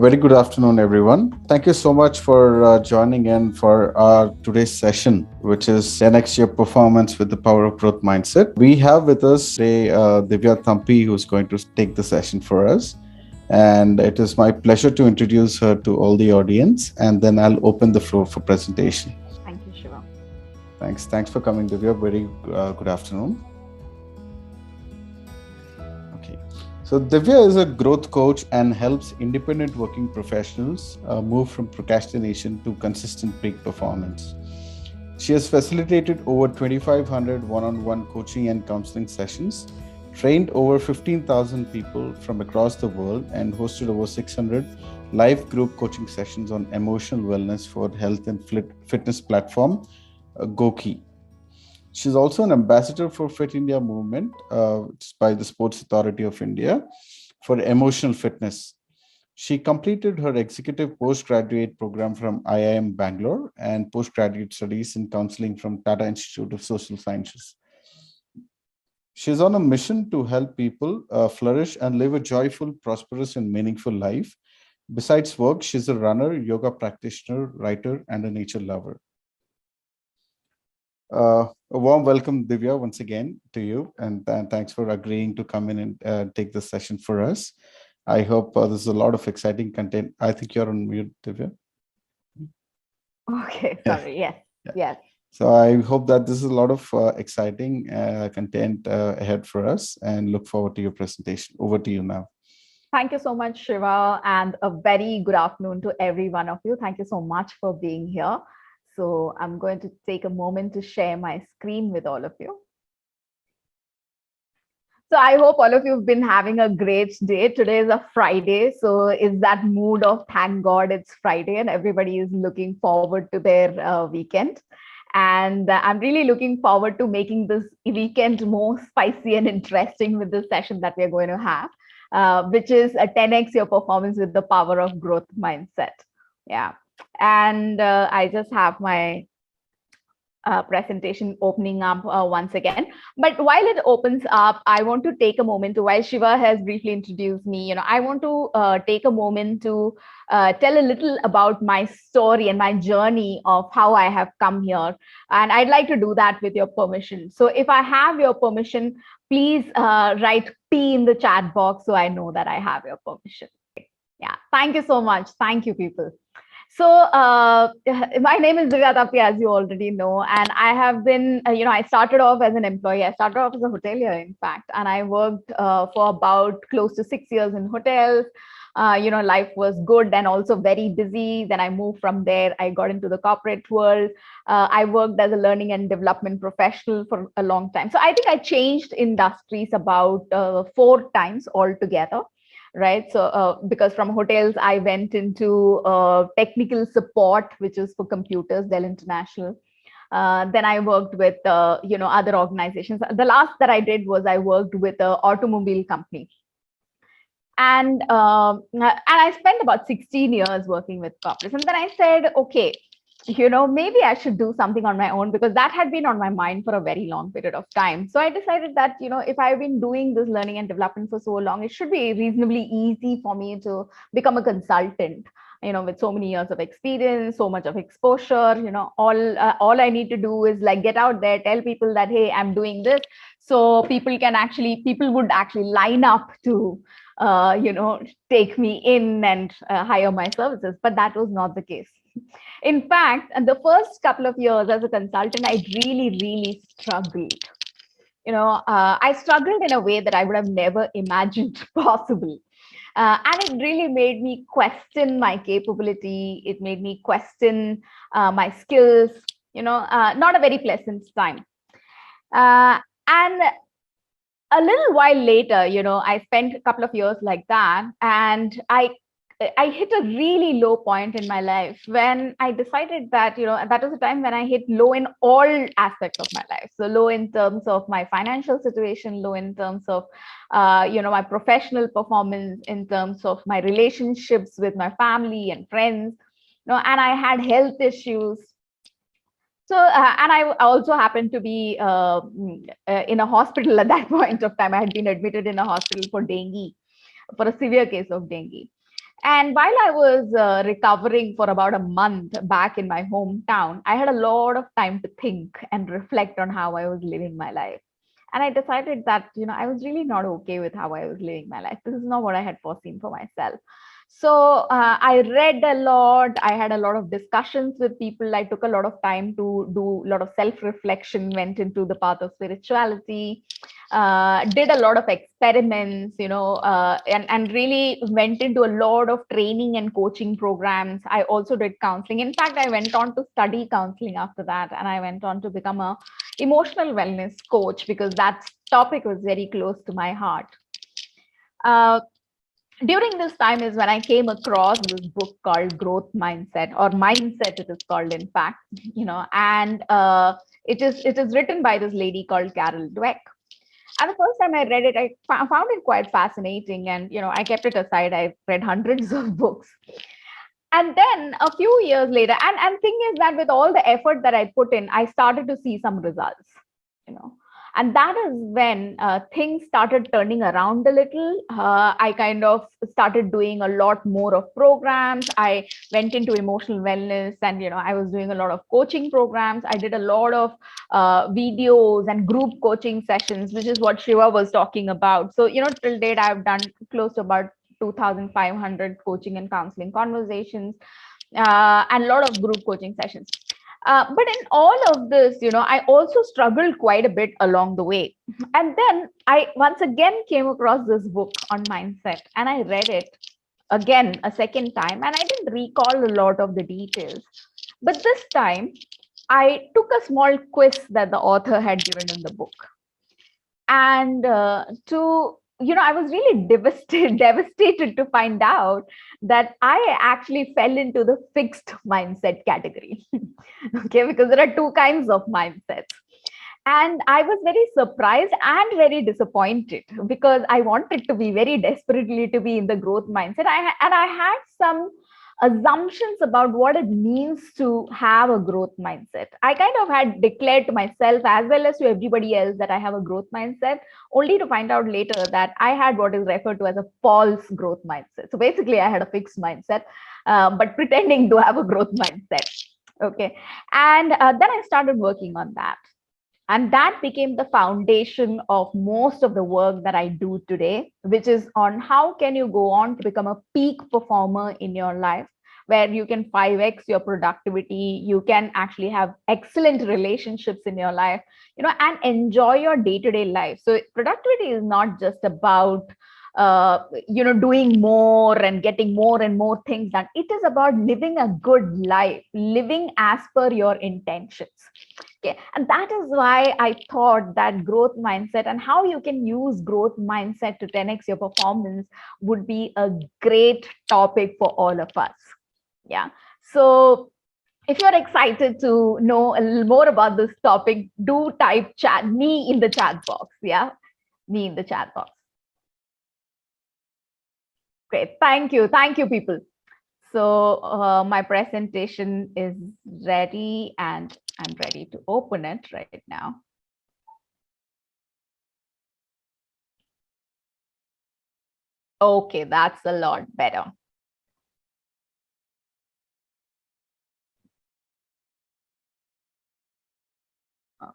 very good afternoon, everyone. Thank you so much for joining in for our today's session, which is 10x your performance with the power of growth mindset. We have with us today Divya Thampi, who's going to take the session for us. And it is my pleasure to introduce her to all the audience, and then I'll open the floor for presentation. Thank you, Shiva. Thanks for coming, Divya. Very good afternoon. Okay. So Divya is a growth coach and helps independent working professionals move from procrastination to consistent peak performance. She has facilitated over 2,500 one-on-one coaching and counseling sessions, trained over 15,000 people from across the world, and hosted over 600 live group coaching sessions on emotional wellness for health and fitness platform Goki. She's also an ambassador for Fit India movement, it's by the Sports Authority of India for emotional fitness. She completed her executive postgraduate program from IIM Bangalore and postgraduate studies in counseling from Tata Institute of Social Sciences. She's on a mission to help people flourish and live a joyful, prosperous, and meaningful life. Besides work, she's a runner, yoga practitioner, writer, and a nature lover. A warm welcome, Divya, once again to you, and thanks for agreeing to come in and take this session for us. I hope there's a lot of exciting content. I think you're on mute, Divya. Okay, sorry. Yes, yes. So I hope that this is a lot of exciting content ahead for us, and look forward to your presentation. Over to you now. Thank you so much, Shiva, and a very good afternoon to every one of you. Thank you so much for being here. So I'm going to take a moment to share my screen with all of you. So I hope all of you have been having a great day. Today is a Friday, so it's that mood of thank God it's Friday and everybody is looking forward to their weekend. And I'm really looking forward to making this weekend more spicy and interesting with the session that we're going to have, which is a 10x your performance with the power of growth mindset. Yeah. And I just have my presentation opening up once again. But while it opens up, I want to take a moment to, while Shiva has briefly introduced me, I want to take a moment to tell a little about my story and my journey of how I have come here. And I'd like to do that with your permission. So if I have your permission, please write P in the chat box so I know that I have your permission. Yeah, thank you so much. Thank you, people. So my name is Divya Tapi, as you already know, and I have been, I started off as an employee. I started off as a hotelier, in fact, and I worked for about close to 6 years in hotels. Life was good and also very busy. Then I moved from there. I got into the corporate world. I worked as a learning and development professional for a long time. So I think I changed industries about 4 times altogether. Right. So because from hotels, I went into technical support, which is for computers, Dell International. Then I worked with, other organizations. The last that I did was I worked with an automobile company. And I spent about 16 years working with corporates. And then I said, okay, maybe I should do something on my own, because that had been on my mind for a very long period of time. So I decided that, if I've been doing this learning and development for so long, it should be reasonably easy for me to become a consultant, with so many years of experience, so much of exposure, all I need to do is like get out there, tell people that, hey, I'm doing this. So people would actually line up to, take me in and hire my services. But that was not the case. In fact, the first couple of years as a consultant, I really, really struggled. I struggled in a way that I would have never imagined possible. And it really made me question my capability. It made me question my skills, not a very pleasant time. And a little while later, I spent a couple of years like that, and I hit a really low point in my life when I decided that, that was a time when I hit low in all aspects of my life. So low in terms of my financial situation, low in terms of, my professional performance, in terms of my relationships with my family and friends, and I had health issues. So, and I also happened to be in a hospital at that point of time. I had been admitted in a hospital for dengue, for a severe case of dengue. And while I was recovering for about a month back in my hometown, I had a lot of time to think and reflect on how I was living my life. And I decided that, I was really not okay with how I was living my life. This is not what I had foreseen for myself. So I read a lot. I had a lot of discussions with people. I took a lot of time to do a lot of self reflection, went into the path of spirituality, did a lot of experiments, and really went into a lot of training and coaching programs. I also did counseling. In fact, I went on to study counseling after that, and I went on to become a emotional wellness coach because that topic was very close to my heart. Uh, During this time is when I came across this book called Growth Mindset, or Mindset, it is called, in fact, and it is written by this lady called Carol Dweck. And the first time I read it, I found it quite fascinating, and I kept it aside. I read hundreds of books, and then a few years later, and thing is that with all the effort that I put in, I started to see some results, you know and that is when things started turning around a little. I kind of started doing a lot more of programs. I went into emotional wellness, and I was doing a lot of coaching programs. I did a lot of videos and group coaching sessions, which is what Shiva was talking about. So till date I've done close to about 2,500 coaching and counseling conversations, and a lot of group coaching sessions. But in all of this, I also struggled quite a bit along the way. And then I once again came across this book on mindset, and I read it again a second time, and I didn't recall a lot of the details. But this time, I took a small quiz that the author had given in the book. And I was really devastated to find out that I actually fell into the fixed mindset category. Okay, because there are two kinds of mindsets. And I was very surprised and very disappointed because I wanted to be very desperately to be in the growth mindset. I had some assumptions about what it means to have a growth mindset. I kind of had declared to myself as well as to everybody else that I have a growth mindset, only to find out later that I had what is referred to as a false growth mindset. So basically, I had a fixed mindset, but pretending to have a growth mindset. Okay. And then I started working on that. And that became the foundation of most of the work that I do today, which is on how can you go on to become a peak performer in your life, where you can 5x your productivity, you can actually have excellent relationships in your life, and enjoy your day-to-day life. So productivity is not just about doing more and getting more and more things done. It is about living a good life, living as per your intentions. Okay. And that is why I thought that growth mindset and how you can use growth mindset to 10x your performance would be a great topic for all of us. Yeah. So if you're excited to know a little more about this topic, do type chat me in the chat box. Yeah. Me in the chat box. Great. Thank you. Thank you, people. So my presentation is ready, and I'm ready to open it right now. Okay, that's a lot better.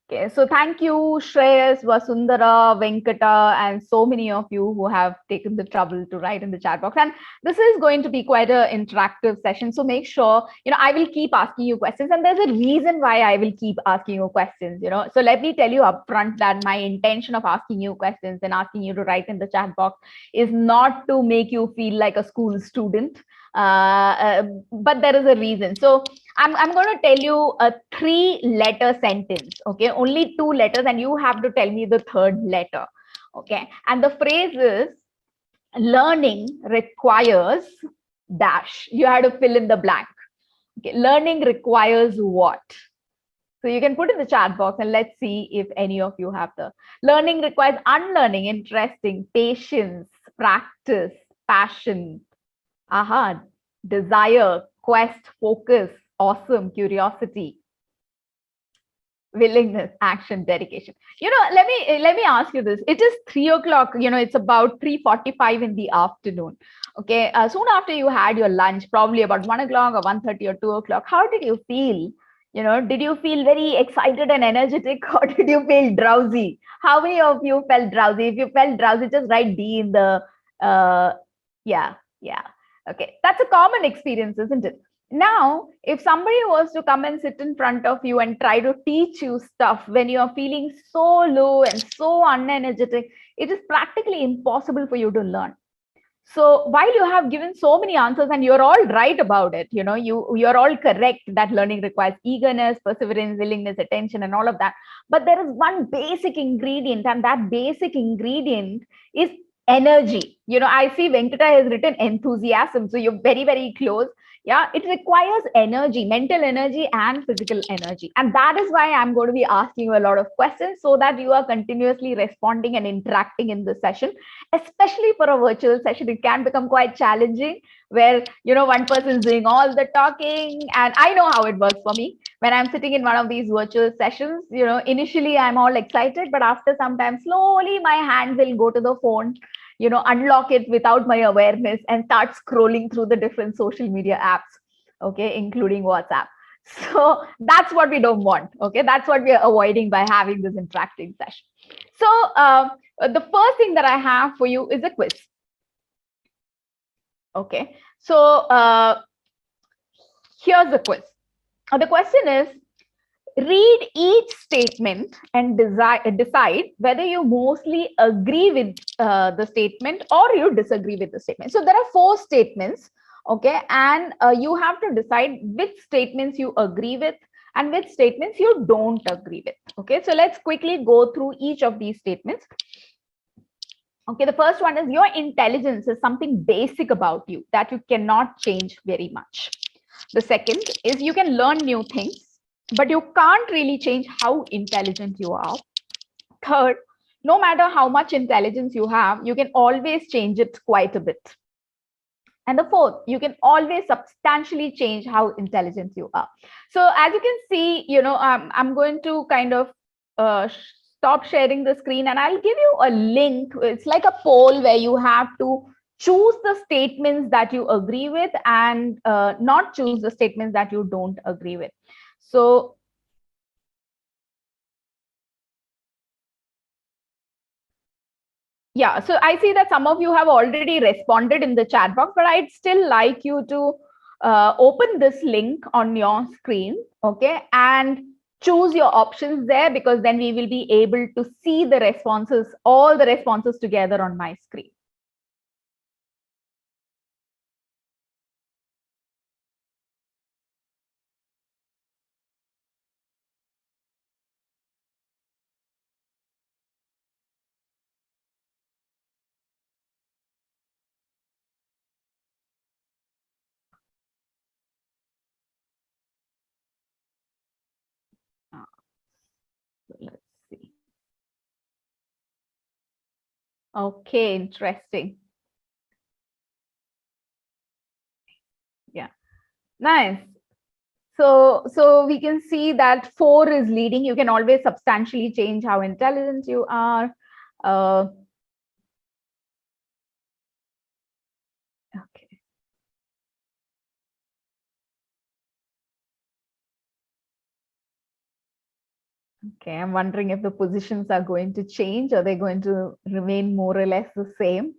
Okay, so thank you, Shreyas, Vasundhara, Venkata, and so many of you who have taken the trouble to write in the chat box. And this is going to be quite an interactive session. So make sure, I will keep asking you questions. And there's a reason why I will keep asking you questions, So let me tell you upfront that my intention of asking you questions and asking you to write in the chat box is not to make you feel like a school student. But there is a reason. So I'm going to tell you a 3-letter sentence. Okay, only 2 letters, and you have to tell me the third letter. Okay, and the phrase is learning requires dash. You have to fill in the blank. Okay, learning requires what? So you can put in the chat box and let's see if any of you have the learning requires unlearning, interesting, patience, practice, passion, aha, desire, quest, focus, awesome, curiosity. willingness, action, dedication. Let me ask you this. It is 3 o'clock. It's about 3:45 in the afternoon. Okay. Soon after you had your lunch, probably about 1 o'clock or 1:30 or 2 o'clock. How did you feel? Did you feel very excited and energetic, or did you feel drowsy? How many of you felt drowsy? If you felt drowsy, just write D in the yeah, yeah. Okay. That's a common experience, isn't it? Now, if somebody was to come and sit in front of you and try to teach you stuff when you are feeling so low and so unenergetic, it is practically impossible for you to learn. So while you have given so many answers and you're all right about it, you're all correct that learning requires eagerness, perseverance, willingness, attention, and all of that. But there is one basic ingredient, and that basic ingredient is energy. I see Venkata has written enthusiasm, so you're very, very close. Yeah, it requires energy, mental energy and physical energy. And that is why I'm going to be asking you a lot of questions so that you are continuously responding and interacting in the session. Especially for a virtual session, it can become quite challenging where, one person is doing all the talking. And I know how it works for me. When I'm sitting in one of these virtual sessions, initially I'm all excited, but after some time, slowly my hand will go to the phone, unlock it without my awareness and start scrolling through the different social media apps, okay, including WhatsApp. So that's what we don't want. Okay, that's what we are avoiding by having this interacting session. So the first thing that I have for you is a quiz. Okay, so here's the quiz. The question is, read each statement and decide whether you mostly agree with the statement or you disagree with the statement. So there are 4 statements, okay, and you have to decide which statements you agree with and which statements you don't agree with. Okay, so let's quickly go through each of these statements. Okay, the first one is, your intelligence is something basic about you that you cannot change very much. The second is, you can learn new things, but you can't really change how intelligent you are. Third, no matter how much intelligence you have, you can always change it quite a bit. And the fourth, you can always substantially change how intelligent you are. So as you can see, I'm going to kind of stop sharing the screen and I'll give you a link. It's like a poll where you have to choose the statements that you agree with and not choose the statements that you don't agree with. So yeah, so I see that some of you have already responded in the chat box, but I'd still like you to open this link on your screen, okay, and choose your options there, because then we will be able to see the responses, all the responses together on my screen. So let's see. Okay, interesting. Yeah, nice. So we can see that 4 is leading. You can always substantially change how intelligent you are. Okay. Okay, I'm wondering if the positions are going to change or they're going to remain more or less the same.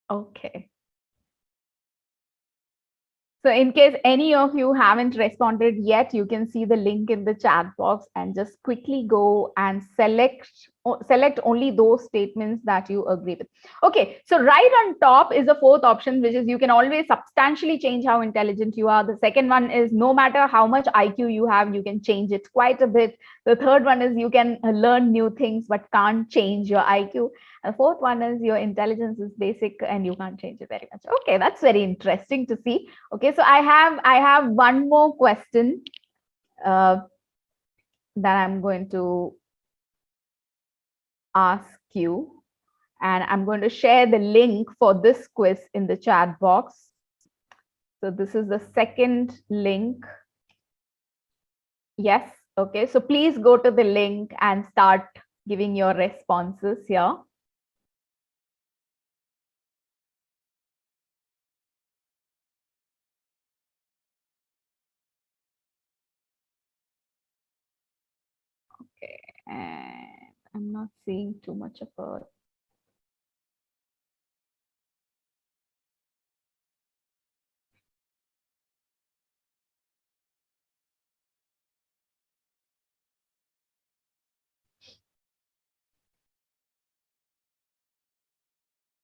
Okay. So in case any of you haven't responded yet, you can see the link in the chat box and just quickly go and select only those statements that you agree with. Okay, so right on top is the 4th option, which is, you can always substantially change how intelligent you are. The second one is, no matter how much IQ you have, you can change it quite a bit. The third one is, you can learn new things but can't change your IQ. The fourth one is, your intelligence is basic and you can't change it very much. Okay, that's very interesting to see. Okay, so I have one more question that I'm going to ask you, And I'm going to share the link for this quiz in the chat box. So this is the second link. Yes. Okay. So please go to the link and start giving your responses here. Okay. And I'm not seeing too much of a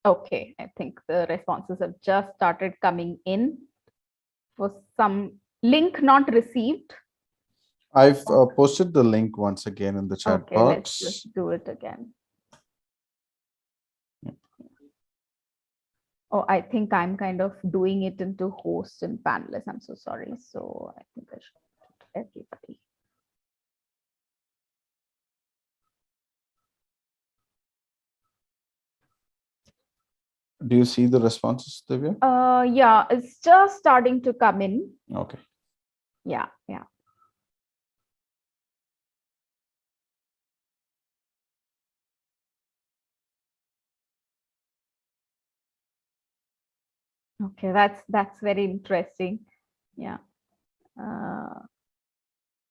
okay, I think the responses have just started coming in. For some link not received. I've posted the link once again in the chat Okay, let's box. just do it again. Oh, I think I'm kind of doing it into host and panelist. I'm so sorry. So I think I should put everybody. Do you see the responses, Divya? Yeah, it's just starting to come in. Okay. Yeah, yeah. Okay, that's very interesting. Yeah.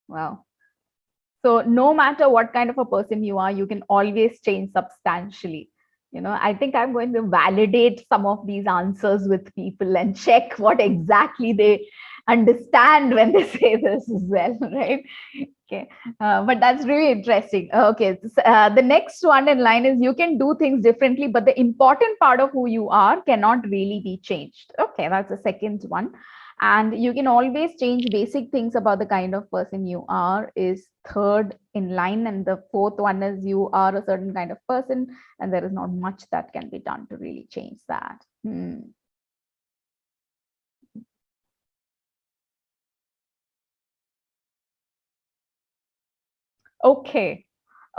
Wow. So no matter what kind of a person you are, you can always change substantially. I think I'm going to validate some of these answers with people and check what exactly they understand when they say this as well, right? Okay, but that's really interesting. Okay, the next one in line is you can do things differently, but the important part of who you are cannot really be changed. Okay, that's the second one. And you can always change basic things about the kind of person you are is third in line. And the fourth one is you are a certain kind of person and there is not much that can be done to really change that. Okay.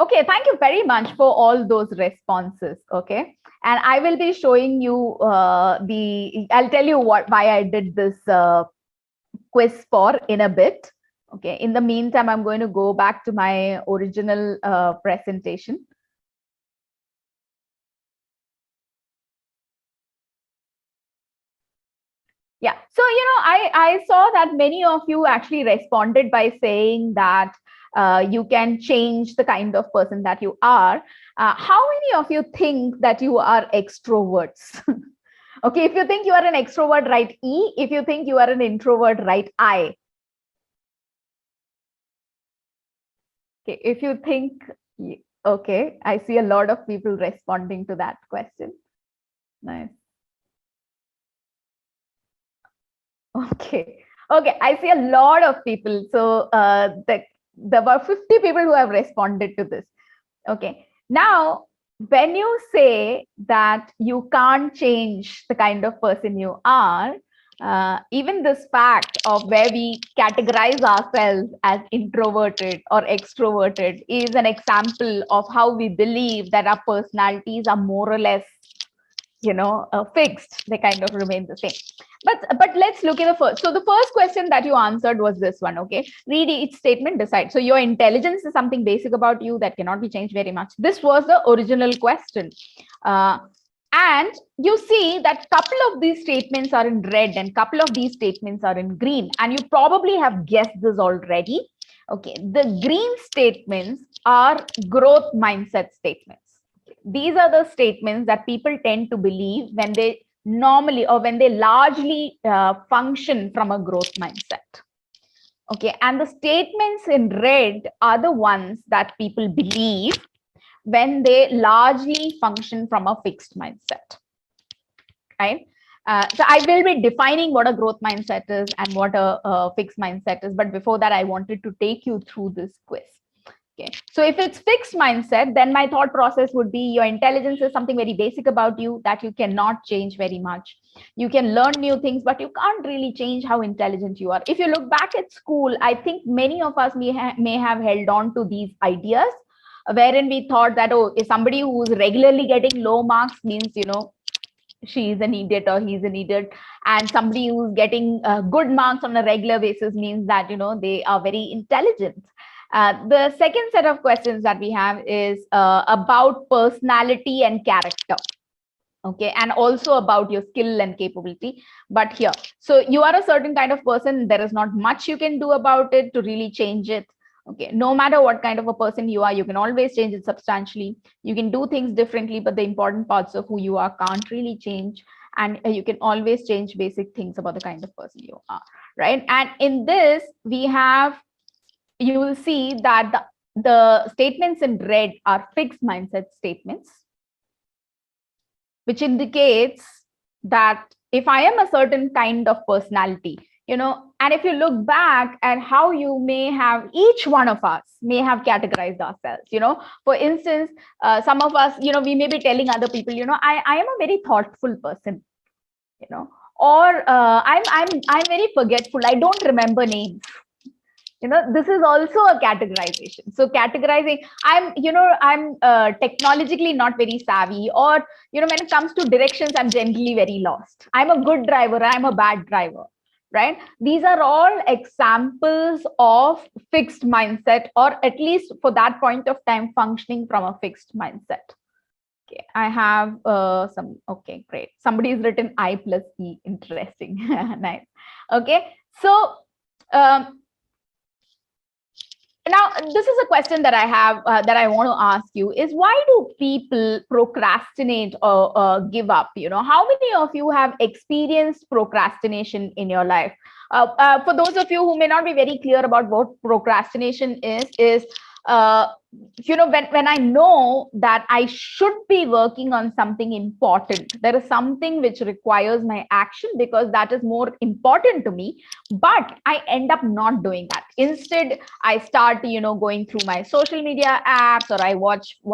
Okay, thank you very much for all those responses. Okay, and I will be showing you I'll tell you why I did this quiz for in a bit. Okay, in the meantime, I'm going to go back to my original presentation. Yeah, so I saw that many of you actually responded by saying that you can change the kind of person that you are. How many of you think that you are extroverts? Okay, if you think you are an extrovert, write E. If you think you are an introvert, write I. Okay, if you think, okay, I see a lot of people responding to that question. Nice. Okay, okay, I see a lot of people. So there were 50 people who have responded to this. Okay, now when you say that you can't change the kind of person you are, even this fact of where we categorize ourselves as introverted or extroverted is an example of how we believe that our personalities are more or less fixed. They kind of remain the same. But let's look at the first. So the first question that you answered was this one. Okay, read each statement, decide. So your intelligence is something basic about you that cannot be changed very much. This was the original question. And you see that couple of these statements are in red and couple of these statements are in green, and you probably have guessed this already. Okay, the green statements are growth mindset statements. These are the statements that people tend to believe when they normally or when they largely function from a growth mindset. Okay, and the statements in red are the ones that people believe when they largely function from a fixed mindset, right? So I will be defining what a growth mindset is and what a fixed mindset is. But before that, I wanted to take you through this quiz. Okay. So if it's fixed mindset, then my thought process would be your intelligence is something very basic about you that you cannot change very much. You can learn new things, but you can't really change how intelligent you are. If you look back at school, I think many of us may have held on to these ideas. wherein we thought that, oh, if somebody who's regularly getting low marks means, she is an idiot or he's an idiot, and somebody who's getting good marks on a regular basis means that they are very intelligent. The second set of questions that we have is about personality and character. Okay, and also about your skill and capability. But here, so you are a certain kind of person, there is not much you can do about it to really change it. Okay, no matter what kind of a person you are, you can always change it substantially. You can do things differently, but the important parts of who you are can't really change. And you can always change basic things about the kind of person you are, right? And in this, we have, you will see that the statements in red are fixed mindset statements, which indicates that if I am a certain kind of personality, and if you look back at how you may have, each one of us may have categorized ourselves, for instance, some of us, we may be telling other people, I am a very thoughtful person, or I'm very forgetful, I don't remember names. This is also a categorization. So categorizing, I'm technologically not very savvy, or when it comes to directions, I'm generally very lost. I'm a good driver, I'm a bad driver, right? These are all examples of fixed mindset, or at least for that point of time functioning from a fixed mindset. Okay, I have okay, great. Somebody's written I plus E, interesting. Nice. Okay, so now, this is a question that I have that I want to ask you is, why do people procrastinate or give up? How many of you have experienced procrastination in your life? For those of you who may not be very clear about what procrastination is when I know that I should be working on something important, there is something which requires my action because that is more important to me, but I end up not doing that. Instead, I start, going through my social media apps, or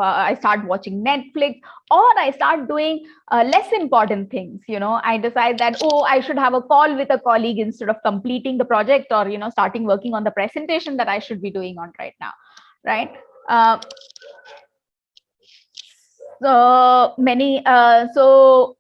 I start watching Netflix, or I start doing less important things. I decide that, I should have a call with a colleague instead of completing the project, or, starting working on the presentation that I should be doing on right now. Right. So many. So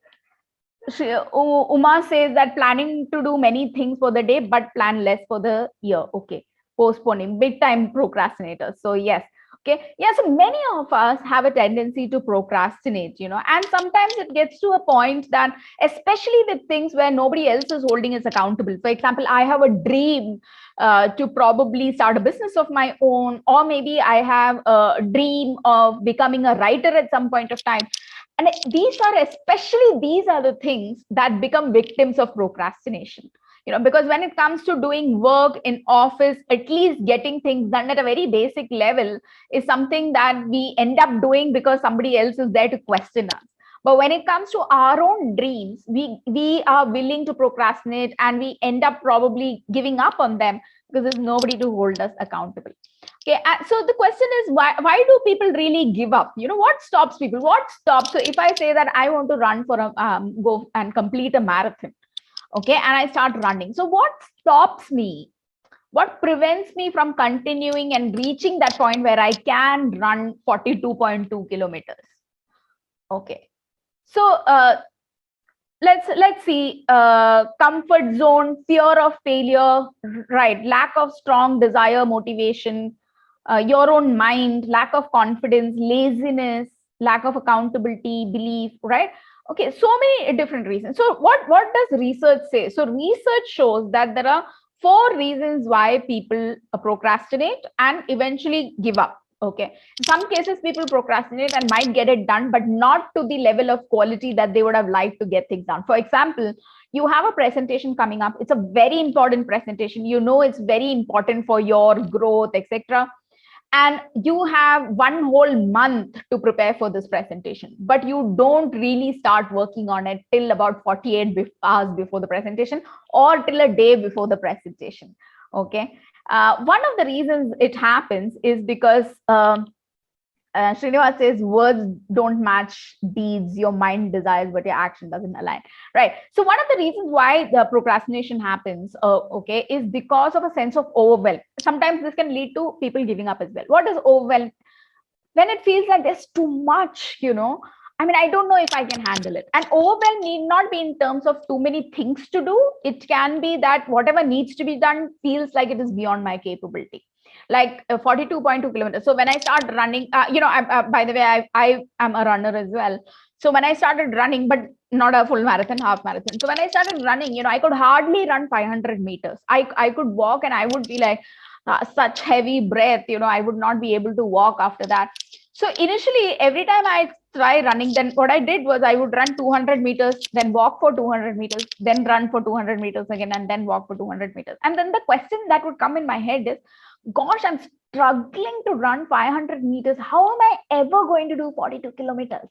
Uma says that planning to do many things for the day, but plan less for the year. Okay. Postponing, big time procrastinators. So yes. Okay. Yeah. So many of us have a tendency to procrastinate, and sometimes it gets to a point that, especially with things where nobody else is holding us accountable. For example, I have a dream to probably start a business of my own, or maybe I have a dream of becoming a writer at some point of time. And these are the things that become victims of procrastination. Because when it comes to doing work in office, at least getting things done at a very basic level is something that we end up doing because somebody else is there to question us. But when it comes to our own dreams, we are willing to procrastinate, and we end up probably giving up on them because there's nobody to hold us accountable. Okay, so the question is, why do people really give up? What stops people? What stops? So if I say that I want to run for go and complete a marathon, okay, and I start running, so what stops me? What prevents me from continuing and reaching that point where I can run 42.2 kilometers? Okay, so let's see. Comfort zone, fear of failure, right? Lack of strong desire, motivation, your own mind, lack of confidence, laziness, lack of accountability, belief, right? Okay, so many different reasons. So what does research say? So research shows that there are 4 reasons why people procrastinate and eventually give up. Okay, in some cases people procrastinate and might get it done, but not to the level of quality that they would have liked to get things done. For example, you have a presentation coming up. It's a very important presentation. It's very important for your growth, etc. And you have 1 whole month to prepare for this presentation, but you don't really start working on it till about 48 hours before the presentation, or till a day before the presentation. Okay. One of the reasons it happens is because Srinivas says words don't match deeds, your mind desires, but your action doesn't align. Right. So one of the reasons why the procrastination happens, okay, is because of a sense of overwhelm. Sometimes this can lead to people giving up as well. What is overwhelm? when it feels like there's too much, I mean, I don't know if I can handle it. And overwhelm need not be in terms of too many things to do. It can be that whatever needs to be done feels like it is beyond my capability. Like 42.2 kilometers. So when I start running, by the way, I am a runner as well. So when I started running, but not a full marathon, half marathon. So when I started running, I could hardly run 500 meters. I could walk and I would be like such heavy breath, I would not be able to walk after that. So initially, every time I try running, then what I did was I would run 200 meters, then walk for 200 meters, then run for 200 meters again, and then walk for 200 meters. And then the question that would come in my head is, gosh, I'm struggling to run 500 meters. How am I ever going to do 42 kilometers?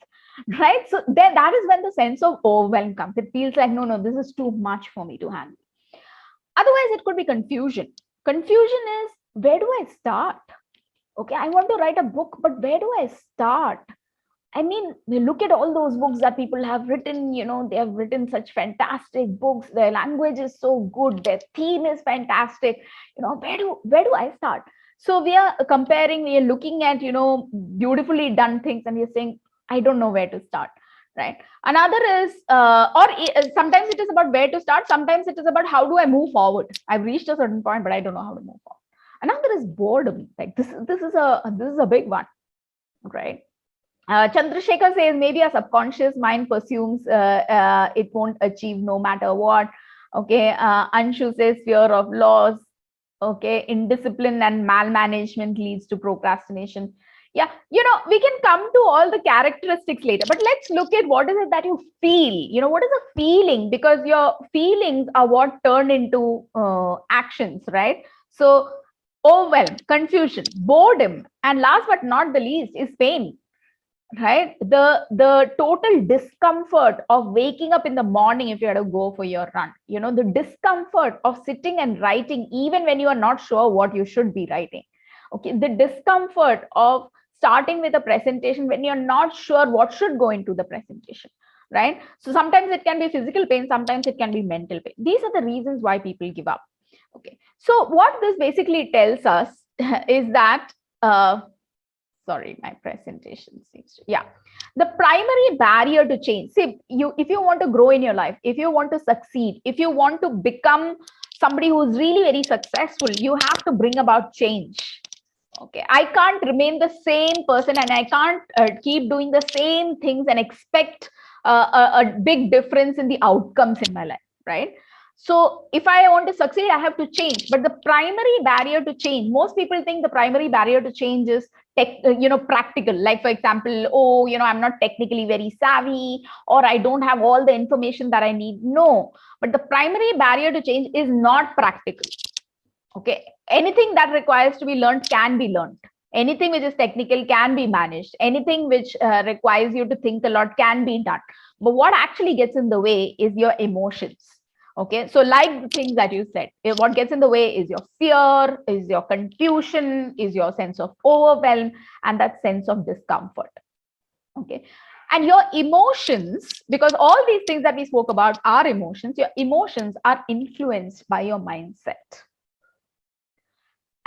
Right? So then that is when the sense of overwhelm comes. It feels like, no, this is too much for me to handle. Otherwise, it could be confusion. Confusion is, where do I start? Okay, I want to write a book, but where do I start? I mean, look at all those books that people have written, they have written such fantastic books. Their language is so good. Their theme is fantastic. Where do I start? So we are comparing, we are looking at, beautifully done things, and we're saying, I don't know where to start, right? Another is, sometimes it is about where to start. Sometimes it is about how do I move forward? I've reached a certain point, but I don't know how to move forward. Another is boredom. Like this is a big one, right? Chandrasekhar says maybe a subconscious mind presumes it won't achieve no matter what. Okay. Anshu says fear of loss. Okay. Indiscipline and malmanagement leads to procrastination. Yeah. We can come to all the characteristics later, but let's look at what is it that you feel. What is a feeling? Because your feelings are what turn into actions, right? So overwhelm, confusion, boredom, and last but not the least is pain. Right, the total discomfort of waking up in the morning if you had to go for your run, the discomfort of sitting and writing even when you are not sure what you should be writing. Okay, the discomfort of starting with a presentation when you're not sure what should go into the presentation, right? So sometimes it can be physical pain, sometimes it can be mental pain. These are the reasons why people give up. Okay, so what this basically tells us is that sorry, my presentation seems to, yeah. The primary barrier to change, see, if you want to grow in your life, if you want to succeed, if you want to become somebody who's really very successful, you have to bring about change. Okay, I can't remain the same person, and I can't keep doing the same things and expect a big difference in the outcomes in my life, right? So if I want to succeed, I have to change. But the primary barrier to change, most people think the primary barrier to change is practical. Like, for example, I'm not technically very savvy, or I don't have all the information that I need. No, but the primary barrier to change is not practical. Okay, anything that requires to be learned can be learned. Anything which is technical can be managed. Anything which requires you to think a lot can be done. But what actually gets in the way is your emotions. Okay, so like the things that you said, what gets in the way is your fear, is your confusion, is your sense of overwhelm, and that sense of discomfort. Okay, and your emotions, because all these things that we spoke about are emotions, your emotions are influenced by your mindset.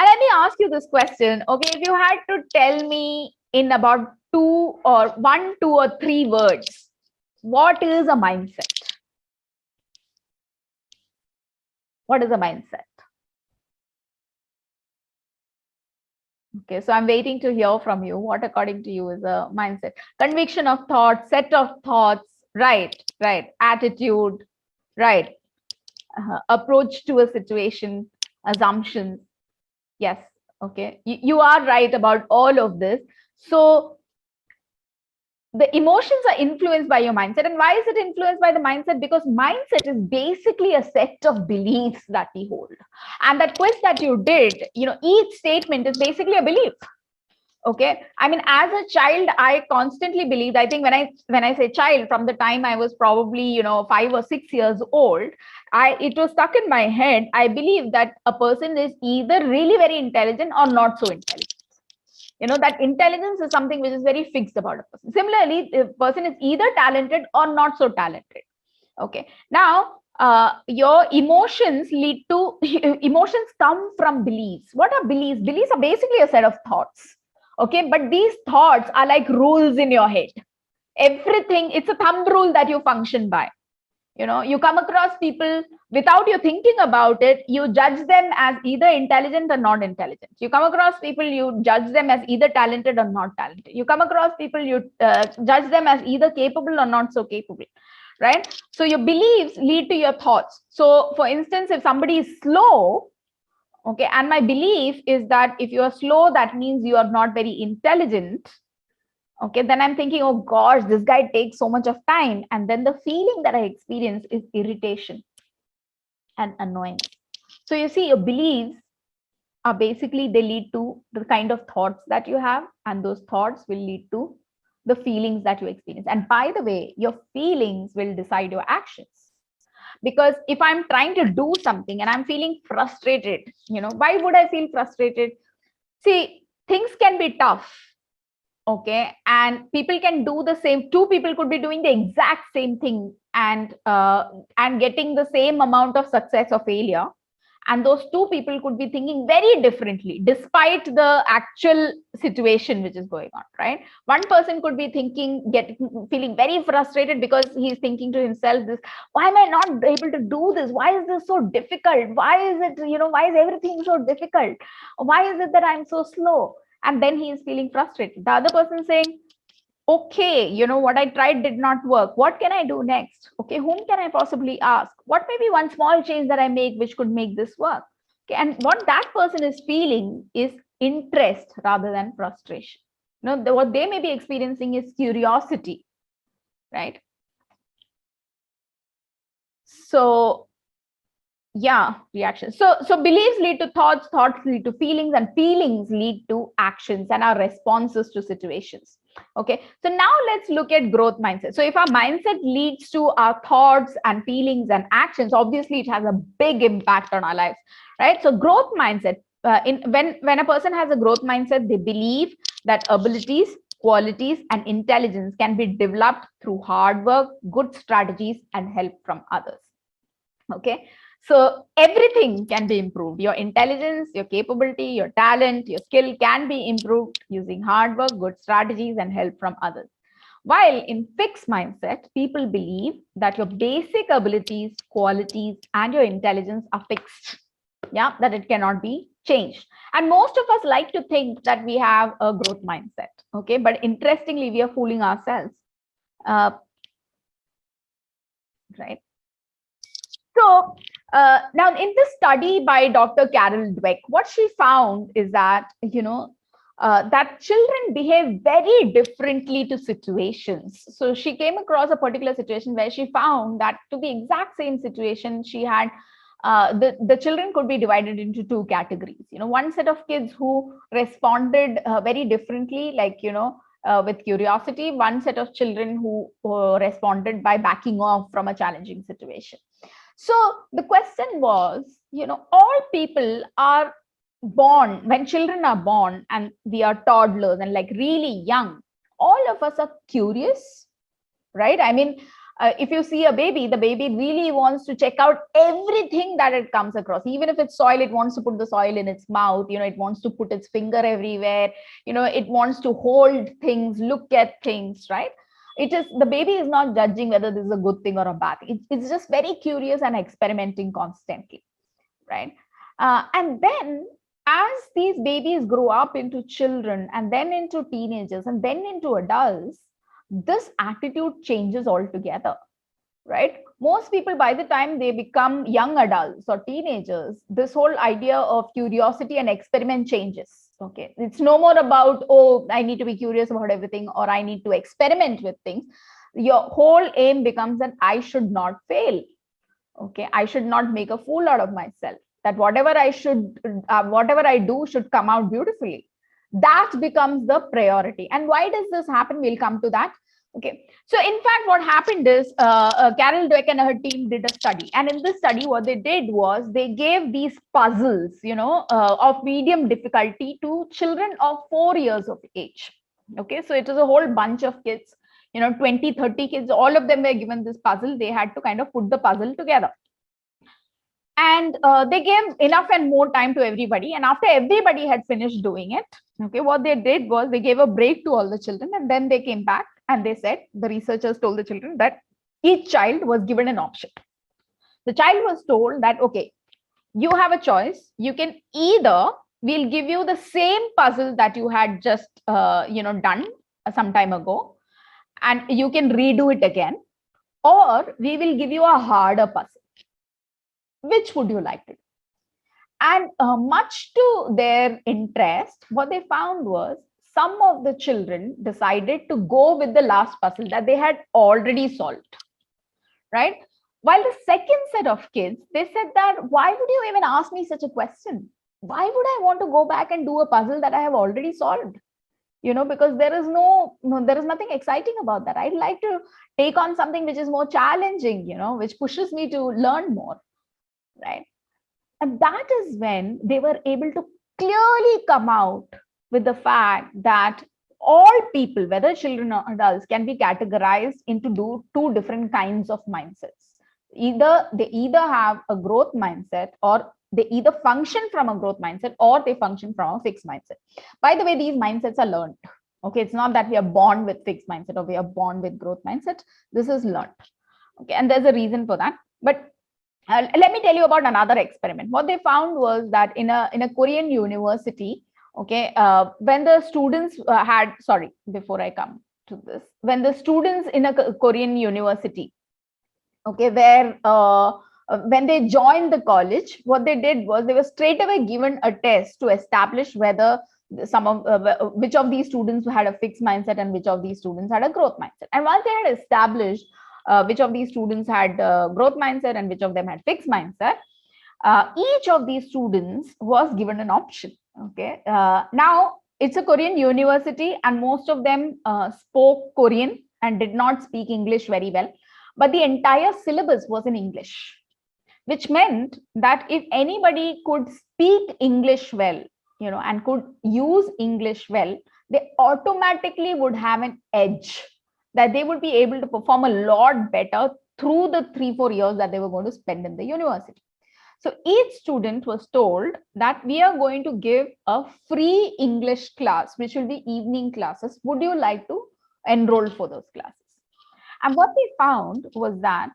And let me ask you this question. Okay, if you had to tell me in about 2 or 3 words, what is a mindset? What is a mindset? Okay, so I'm waiting to hear from you. What, according to you, is a mindset? Conviction of thought, set of thoughts, right, attitude, right, approach to a situation, assumptions. Yes, okay, you are right about all of this. So the emotions are influenced by your mindset. And why is it influenced by the mindset? Because mindset is basically a set of beliefs that we hold. And that quiz that you did, each statement is basically a belief. Okay, I mean, as a child, I constantly believed, I think when I say child, from the time I was probably 5 or 6 years old, it was stuck in my head. I believe that a person is either really very intelligent or not so intelligent. That intelligence is something which is very fixed about a person. Similarly, the person is either talented or not so talented. Okay, now your emotions lead to emotions come from beliefs. What are beliefs? Beliefs are basically a set of thoughts. Okay, but these thoughts are like rules in your head. Everything, it's a thumb rule that you function by. You come across people without you thinking about it, you judge them as either intelligent or not intelligent. You come across people, you judge them as either talented or not talented. You come across people, you judge them as either capable or not so capable, right? So your beliefs lead to your thoughts. So for instance, if somebody is slow, okay, and my belief is that if you are slow, that means you are not very intelligent. Okay, then I'm thinking, oh gosh, this guy takes so much of time. And then the feeling that I experience is irritation and annoyance. So you see, your beliefs are basically, they lead to the kind of thoughts that you have, and those thoughts will lead to the feelings that you experience. And by the way, your feelings will decide your actions. Because if I'm trying to do something and I'm feeling frustrated, why would I feel frustrated? See, things can be tough. Okay, and people can do the same. Two people could be doing the exact same thing and getting the same amount of success or failure, and those two people could be thinking very differently despite the actual situation which is going on, right? One person could be feeling very frustrated because he's thinking to himself, this, why am I not able to do this? Why is this so difficult? Why is it, why is everything so difficult? Why is it that I'm so slow? And then he is feeling frustrated. The other person saying, okay, what I tried did not work. What can I do next? Okay, whom can I possibly ask? What may be one small change that I make which could make this work? Okay, and what that person is feeling is interest rather than frustration. What they may be experiencing is curiosity, right? So yeah, reaction. So beliefs lead to thoughts, thoughts lead to feelings, and feelings lead to actions and our responses to situations. Okay, so now let's look at growth mindset. So if our mindset leads to our thoughts and feelings and actions, obviously it has a big impact on our lives, right? So growth mindset, when a person has a growth mindset, they believe that abilities, qualities, and intelligence can be developed through hard work, good strategies, and help from others. Okay, so everything can be improved. Your intelligence, your capability, your talent, your skill can be improved using hard work, good strategies, and help from others. While in fixed mindset, people believe that your basic abilities, qualities, and your intelligence are fixed. Yeah, that it cannot be changed. And most of us like to think that we have a growth mindset. Okay, but interestingly, we are fooling ourselves. Right. So now in this study by Dr. Carol Dweck, what she found is that, that children behave very differently to situations. So she came across a particular situation where she found that to the exact same situation, she had the children could be divided into two categories. One set of kids who responded very differently, like, with curiosity, one set of children who responded by backing off from a challenging situation. So the question was, all people are born, when children are born and we are toddlers and like really young, all of us are curious, right? I mean, if you see a baby, the baby really wants to check out everything that it comes across. Even if it's soil, it wants to put the soil in its mouth, it wants to put its finger everywhere, it wants to hold things, look at things, right? The baby is not judging whether this is a good thing or a bad thing. It's just very curious and experimenting constantly, right? And then as these babies grow up into children and then into teenagers and then into adults, this attitude changes altogether, right? Most people, by the time they become young adults or teenagers, this whole idea of curiosity and experiment changes. Okay, it's no more about, oh, I need to be curious about everything or I need to experiment with things. Your whole aim becomes that I should not fail. Okay, I should not make a fool out of myself. That whatever I do should come out beautifully. That becomes the priority. And why does this happen? We'll come to that. Okay, so in fact, what happened is Carol Dweck and her team did a study, and in this study, what they did was they gave these puzzles, of medium difficulty to children of 4 years of age. Okay, so it was a whole bunch of kids, 20, 30 kids, all of them were given this puzzle. They had to kind of put the puzzle together. And they gave enough and more time to everybody. And after everybody had finished doing it, okay, what they did was they gave a break to all the children, and then they came back and they said, the researchers told the children that each child was given an option. The child was told that, okay, you have a choice. You can either, we'll give you the same puzzle that you had just done some time ago, and you can redo it again, or we will give you a harder puzzle. Which would you like to do? And much to their interest, what they found was some of the children decided to go with the last puzzle that they had already solved, right? While the second set of kids, they said that, why would you even ask me such a question? Why would I want to go back and do a puzzle that I have already solved? Because there is nothing exciting about that. I'd like to take on something which is more challenging, which pushes me to learn more, right? And that is when they were able to clearly come out with the fact that all people, whether children or adults, can be categorized into two different kinds of mindsets. They either have a growth mindset, or they either function from a growth mindset, or they function from a fixed mindset. By the way, these mindsets are learned. Okay, it's not that we are born with fixed mindset or we are born with growth mindset. This is learned. Okay, and there's a reason for that. But let me tell you about another experiment. What they found was that in a Korean university, okay, when the students before I come to this, when the students in a Korean university, okay, where when they joined the college, what they did was they were straight away given a test to establish whether which of these students had a fixed mindset and which of these students had a growth mindset. And once they had established which of these students had growth mindset and which of them had fixed mindset, each of these students was given an option. Okay, now it's a Korean university, and most of them spoke Korean and did not speak English very well, but the entire syllabus was in English, which meant that if anybody could speak English well, and could use English well, they automatically would have an edge, that they would be able to perform a lot better through the 3-4 years that they were going to spend in the university. So each student was told that we are going to give a free English class, which will be evening classes. Would you like to enroll for those classes? And what they found was that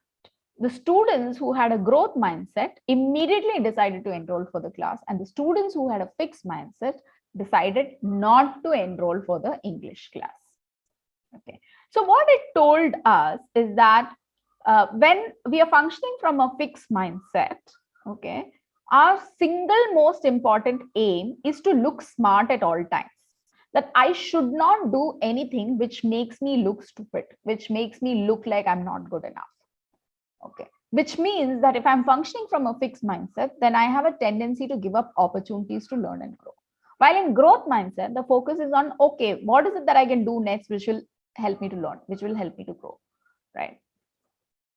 the students who had a growth mindset immediately decided to enroll for the class, and the students who had a fixed mindset decided not to enroll for the English class. Okay. So what it told us is that when we are functioning from a fixed mindset, okay, our single most important aim is to look smart at all times. That I should not do anything which makes me look stupid, which makes me look like I'm not good enough. Okay, which means that if I'm functioning from a fixed mindset, then I have a tendency to give up opportunities to learn and grow. While in growth mindset, the focus is on, okay, what is it that I can do next which will help me to learn, which will help me to grow, right?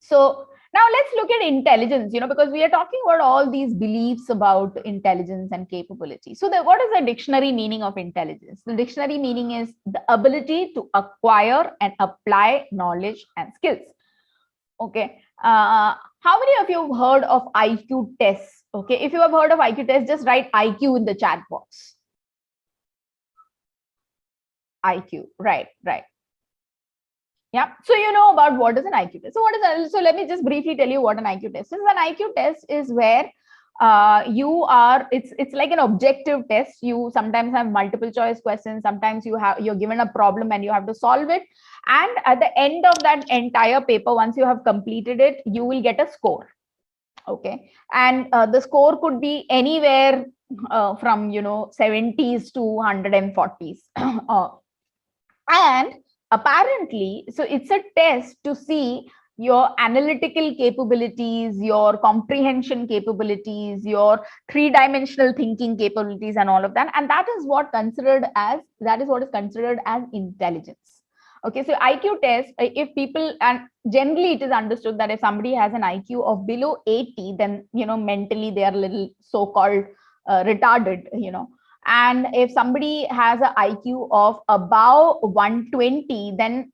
So now let's look at intelligence, because we are talking about all these beliefs about intelligence and capability. So what is the dictionary meaning of intelligence? The dictionary meaning is the ability to acquire and apply knowledge and skills. Okay. How many of you have heard of IQ tests? Okay. If you have heard of IQ tests, just write IQ in the chat box. IQ. Right. Yeah. So you know about what is an IQ test. So let me just briefly tell you what an IQ test is. An IQ test is where it's like an objective test. You sometimes have multiple choice questions. Sometimes you're given a problem and you have to solve it. And at the end of that entire paper, once you have completed it, you will get a score. Okay. And the score could be anywhere from 70s to 140s. And apparently, so it's a test to see your analytical capabilities, your comprehension capabilities, your three-dimensional thinking capabilities, and all of that. And that is what is considered as intelligence. Okay, so IQ test, if people, and generally it is understood that if somebody has an IQ of below 80, then mentally they are a little so-called retarded, and if somebody has an IQ of above 120, then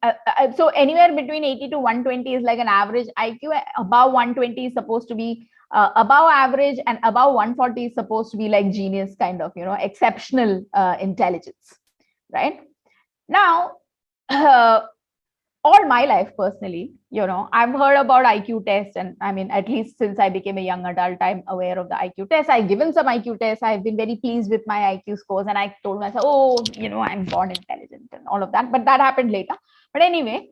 so anywhere between 80 to 120 is like an average IQ. Above 120 is supposed to be above average and above 140 is supposed to be like genius kind of, exceptional intelligence, right? Now, all my life personally, I've heard about IQ tests, and I mean, at least since I became a young adult, I'm aware of the IQ test. I've given some IQ tests. I've been very pleased with my IQ scores, and I told myself, oh, I'm born intelligent and all of that. But that happened later. But anyway,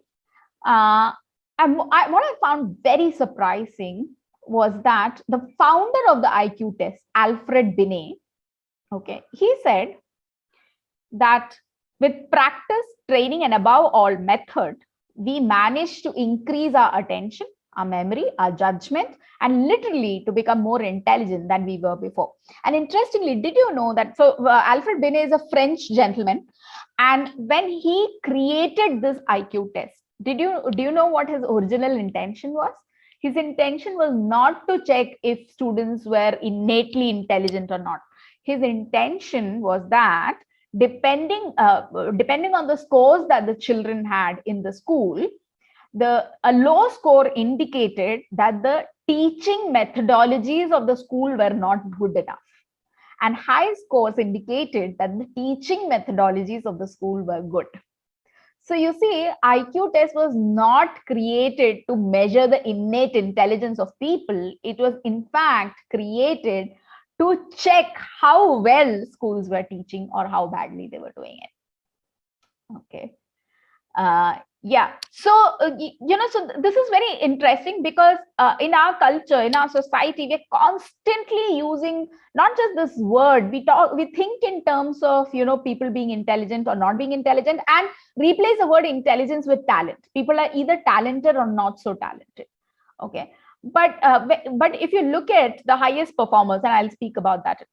what I found very surprising was that the founder of the IQ test, Alfred Binet, okay, he said that with practice, training, and above all, method, we managed to increase our attention, our memory, our judgment, and literally to become more intelligent than we were before. And interestingly, did you know that? So Alfred Binet is a French gentleman, and when he created this IQ test, do you know what his original intention was? His intention was not to check if students were innately intelligent or not. His intention was that depending on the scores that the children had in the school, a low score indicated that the teaching methodologies of the school were not good enough, and high scores indicated that the teaching methodologies of the school were good. So you see, IQ test was not created to measure the innate intelligence of people. It was in fact created to check how well schools were teaching or how badly they were doing it. Okay. Yeah. So, so this is very interesting because in our culture, in our society, we're constantly using not just this word. We think in terms of, people being intelligent or not being intelligent, and replace the word intelligence with talent. People are either talented or not so talented. Okay. But if you look at the highest performers, and I'll speak about that.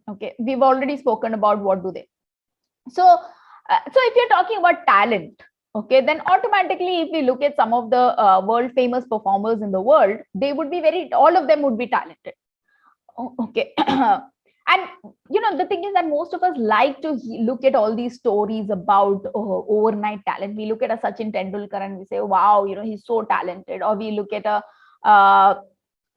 Okay, we've already spoken about what do they. So if you're talking about talent, okay, then automatically, if we look at some of the world famous performers in the world, they would be all of them would be talented. Okay. And the thing is that most of us like to look at all these stories about overnight talent. We look at a Sachin Tendulkar and we say, wow, he's so talented. Or we look at a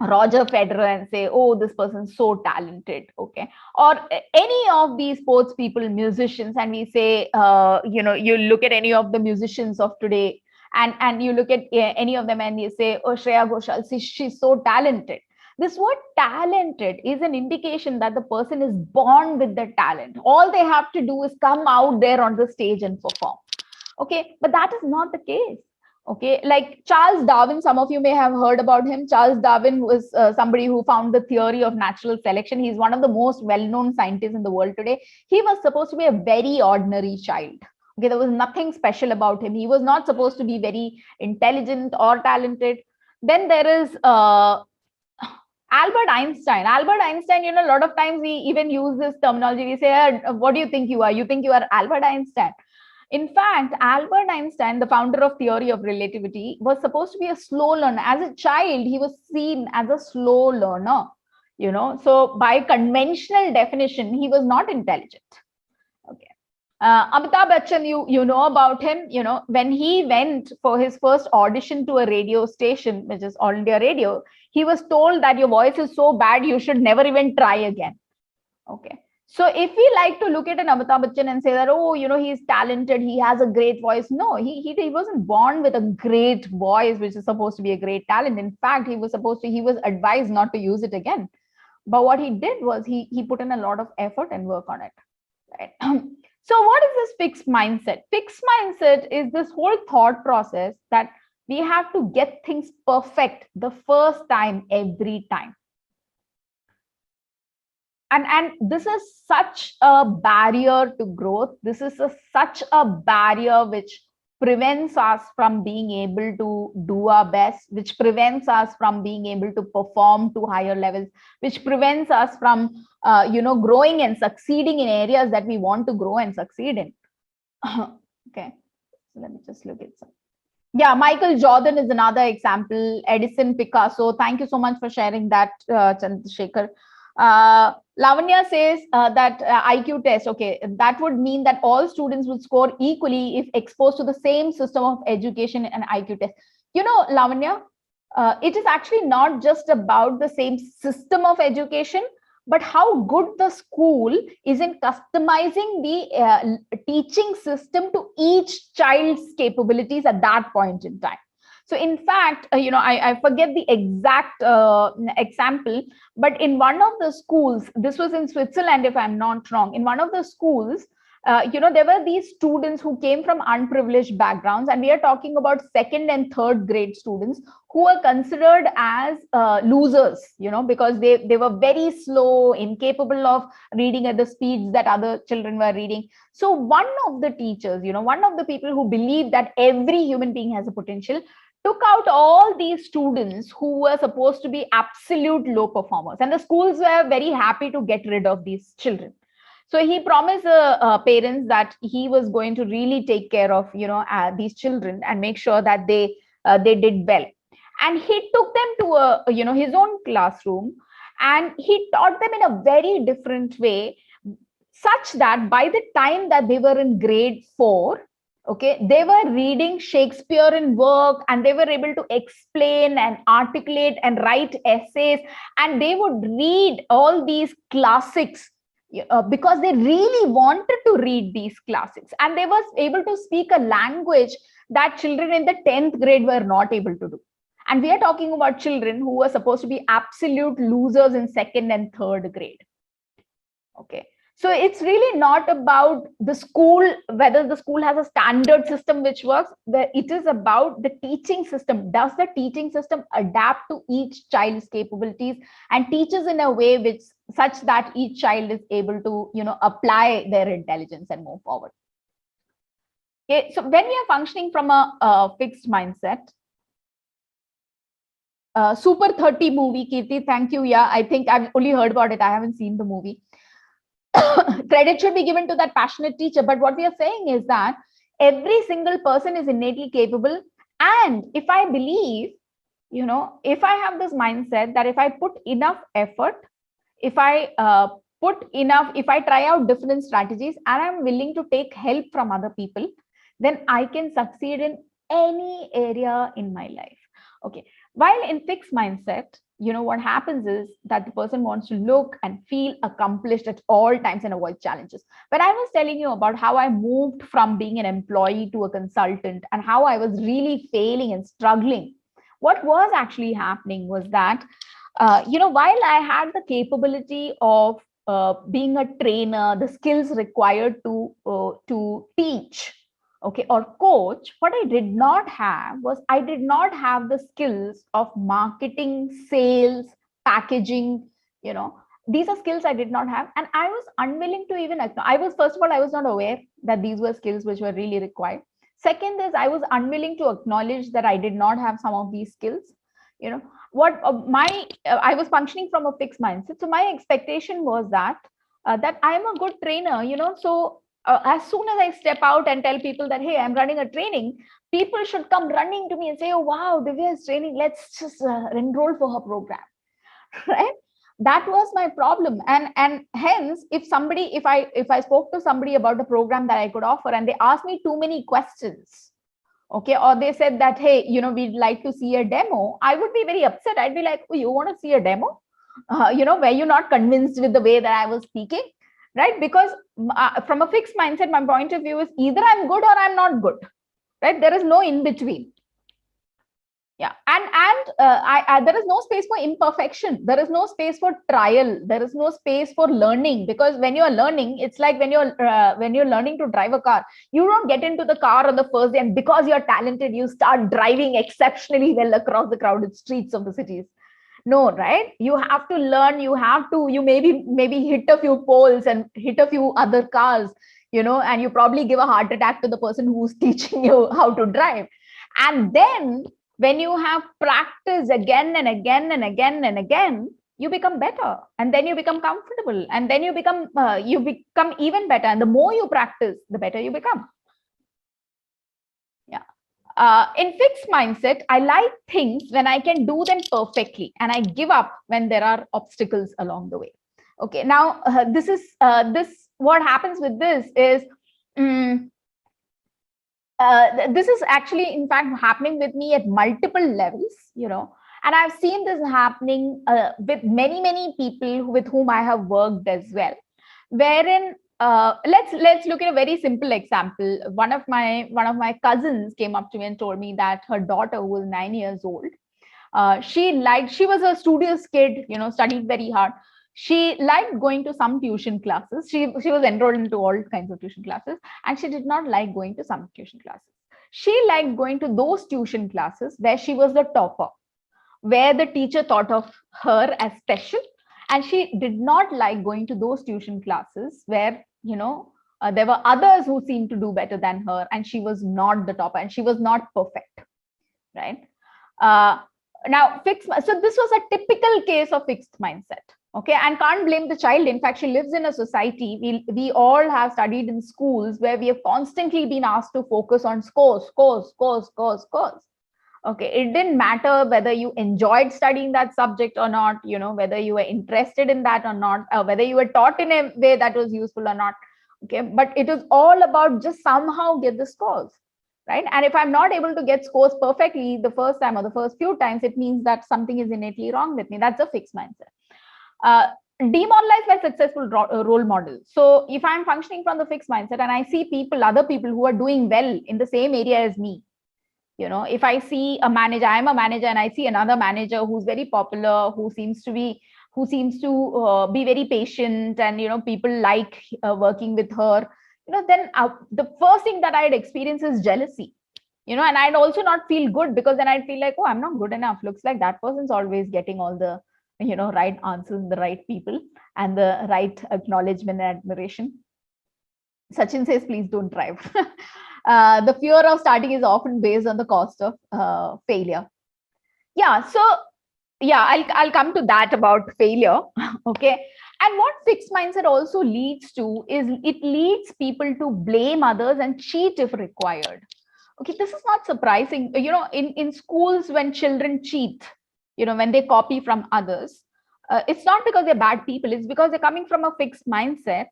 Roger Federer and say, oh, this person's so talented. Okay. Or any of these sports people, musicians, and we say, you look at any of the musicians of today, and you look at any of them and you say, oh, Shreya Ghoshal, she's so talented. This word talented is an indication that the person is born with the talent. All they have to do is come out there on the stage and perform. Okay, but that is not the case. Okay, like Charles Darwin, some of you may have heard about him. Charles Darwin was somebody who found the theory of natural selection. He's one of the most well-known scientists in the world today. He was supposed to be a very ordinary child. Okay, there was nothing special about him. He was not supposed to be very intelligent or talented. Then there is Albert Einstein. Albert Einstein, a lot of times we even use this terminology. We say, what do you think you are? You think you are Albert Einstein. In fact, Albert Einstein, the founder of theory of relativity, was supposed to be a slow learner. As a child, he was seen as a slow learner, So by conventional definition, he was not intelligent. Okay. Amitabh Bachchan, you know about him, when he went for his first audition to a radio station, which is All India Radio, he was told that your voice is so bad, you should never even try again. Okay. So if we like to look at an Amitabh Bachchan and say that, oh, he's talented, he has a great voice. No, he wasn't born with a great voice, which is supposed to be a great talent. In fact, he was advised not to use it again. But what he did was he put in a lot of effort and work on it. Right? So what is this fixed mindset? Fixed mindset is this whole thought process that we have to get things perfect the first time, every time. And this is such a barrier to growth. This is such a barrier which prevents us from being able to do our best, which prevents us from being able to perform to higher levels, which prevents us from, growing and succeeding in areas that we want to grow and succeed in. Okay, so let me just look at some. Yeah, Michael Jordan is another example. Edison, Picasso. Thank you so much for sharing that, Chandrasekhar. Lavanya says that IQ test, okay, that would mean that all students would score equally if exposed to the same system of education and IQ test. Lavanya, it is actually not just about the same system of education, but how good the school is in customizing the teaching system to each child's capabilities at that point in time. So in fact, I forget the exact example, but in one of the schools, this was in Switzerland, if I'm not wrong, in one of the schools, there were these students who came from unprivileged backgrounds, and we are talking about second and third grade students who were considered as losers, because they were very slow, incapable of reading at the speeds that other children were reading. So one of the teachers, one of the people who believed that every human being has a potential, took out all these students who were supposed to be absolute low performers, and the schools were very happy to get rid of these children. So he promised parents that he was going to really take care of these children and make sure that they did well. And he took them to his own classroom, and he taught them in a very different way, such that by the time that they were in grade 4, okay, they were reading Shakespearean work, and they were able to explain and articulate and write essays, and they would read all these classics because they really wanted to read these classics, and they were able to speak a language that children in the 10th grade were not able to do. And we are talking about children who were supposed to be absolute losers in second and third grade. Okay. So it's really not about the school, whether the school has a standard system which works. It is about the teaching system. Does the teaching system adapt to each child's capabilities and teaches in a way which such that each child is able to, apply their intelligence and move forward? Okay. So when we are functioning from a fixed mindset, Super 30 movie, Kirti, thank you. Yeah, I think I've only heard about it. I haven't seen the movie. Credit should be given to that passionate teacher. But what we are saying is that every single person is innately capable. And if I believe, if I have this mindset that if I put enough effort, if I if I try out different strategies and I'm willing to take help from other people, then I can succeed in any area in my life. Okay. While in fixed mindset, what happens is that the person wants to look and feel accomplished at all times and avoid challenges. When I was telling you about how I moved from being an employee to a consultant and how I was really failing and struggling, what was actually happening was that, while I had the capability of being a trainer, the skills required to teach, okay, or coach, what I did not have was I did not have the skills of marketing, sales, packaging. These are skills I did not have, and I was unwilling to even. First of all, I was not aware that these were skills which were really required. Second is I was unwilling to acknowledge that I did not have some of these skills. I was functioning from a fixed mindset, so my expectation was that I am a good trainer. So as soon as I step out and tell people that, hey, I'm running a training, people should come running to me and say, oh, wow, Divya is training. Let's just enroll for her program. Right? That was my problem. And hence, if I spoke to somebody about the program that I could offer and they asked me too many questions, okay, or they said that, hey, we'd like to see a demo, I would be very upset. I'd be like, oh, you want to see a demo? Were you not convinced with the way that I was speaking? Right? Because from a fixed mindset, my point of view is either I'm good or I'm not good, right? There is no in between. Yeah. And there is no space for imperfection. There is no space for trial. There is no space for learning, because when you're learning, it's like when you're learning to drive a car, you don't get into the car on the first day and because you're talented, you start driving exceptionally well across the crowded streets of the cities. No, right? You have to learn. You maybe hit a few poles and hit a few other cars, and you probably give a heart attack to the person who's teaching you how to drive. And then when you have practice again and again and again and again, you become better, and then you become comfortable, and then you become even better. And the more you practice, the better you become. In fixed mindset, I like things when I can do them perfectly, and I give up when there are obstacles along the way. Okay, now this what happens with this is this is actually in fact happening with me at multiple levels. And I've seen this happening with many people with whom I have worked as well, wherein let's look at a very simple example. One of my cousins came up to me and told me that her daughter, who was 9 years old, she was a studious kid, studied very hard. She liked going to some tuition classes. She was enrolled into all kinds of tuition classes, and she did not like going to some tuition classes. She liked going to those tuition classes where she was the topper, where the teacher thought of her as special, and she did not like going to those tuition classes where there were others who seemed to do better than her, and she was not the topper and she was not perfect, right? uh, Now, so this was a typical case of fixed mindset. Okay, and can't blame the child. In fact, she lives in a society. We all have studied in schools where we have constantly been asked to focus on scores, scores, scores, scores, scores. Okay, it didn't matter whether you enjoyed studying that subject or not, whether you were interested in that or not, whether you were taught in a way that was useful or not. Okay, but it was all about just somehow get the scores, right? And if I'm not able to get scores perfectly the first time or the first few times, it means that something is innately wrong with me. That's a fixed mindset. Demoralized by successful role models. So if I'm functioning from the fixed mindset and I see other people who are doing well in the same area as me, if I see a manager, I'm a manager, and I see another manager who's very popular, who seems to be very patient, and people like working with her, then the first thing that I'd experience is jealousy, and I'd also not feel good, because then I'd feel like, oh, I'm not good enough. Looks like that person's always getting all the right answers, the right people, and the right acknowledgement and admiration. Sachin says, please don't drive. The fear of starting is often based on the cost of failure. Yeah, so yeah, I'll come to that about failure. Okay, and what fixed mindset also leads to is it leads people to blame others and cheat if required. Okay, this is not surprising. In schools, when children cheat, when they copy from others, it's not because they're bad people. It's because they're coming from a fixed mindset,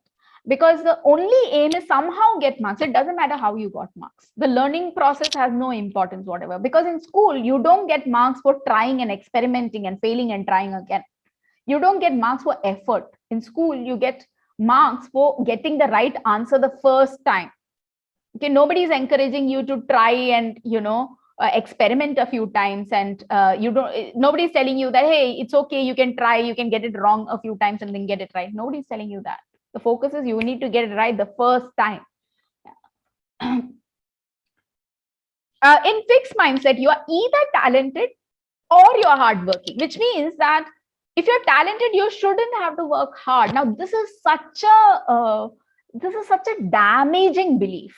because the only aim is somehow get marks. It doesn't matter how you got marks. The learning process has no importance whatever, because in school you don't get marks for trying and experimenting and failing and trying again. You don't get marks for effort. In school you get marks for getting the right answer the first time. Okay, nobody is encouraging you to try and experiment a few times, and nobody's telling you that, hey, it's okay, you can try, you can get it wrong a few times and then get it right. Nobody's telling you that. The focus is you need to get it right the first time. In fixed mindset, you are either talented or you're hardworking, which means that if you're talented, you shouldn't have to work hard. Now, this is such a damaging belief,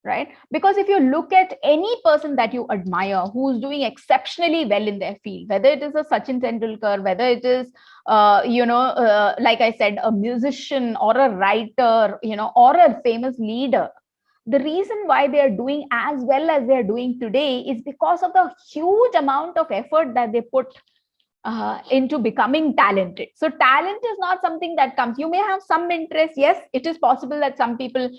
right? Because if you look at any person that you admire who's doing exceptionally well in their field, whether it is a Sachin Tendulkar, whether it is like I said, a musician or a writer, or a famous leader, the reason why they are doing as well as they are doing today is because of the huge amount of effort that they put into becoming talented. So talent is not something that comes. You may have some interest. Yes, it is possible that some people,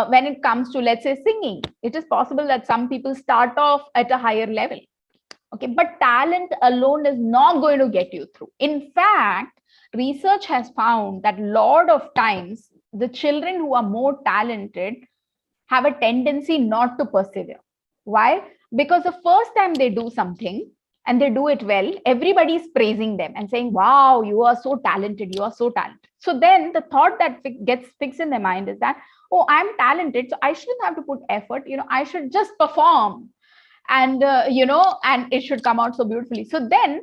when it comes to, let's say, singing, it is possible that some people start off at a higher level. Okay, but talent alone is not going to get you through. In fact, research has found that a lot of times the children who are more talented have a tendency not to persevere. Why? Because the first time they do something and they do it well, everybody is praising them and saying, wow, you are so talented, you are so talented. So then the thought that gets fixed in their mind is that, oh, I'm talented, so I shouldn't have to put effort, I should just perform, and and it should come out so beautifully. So then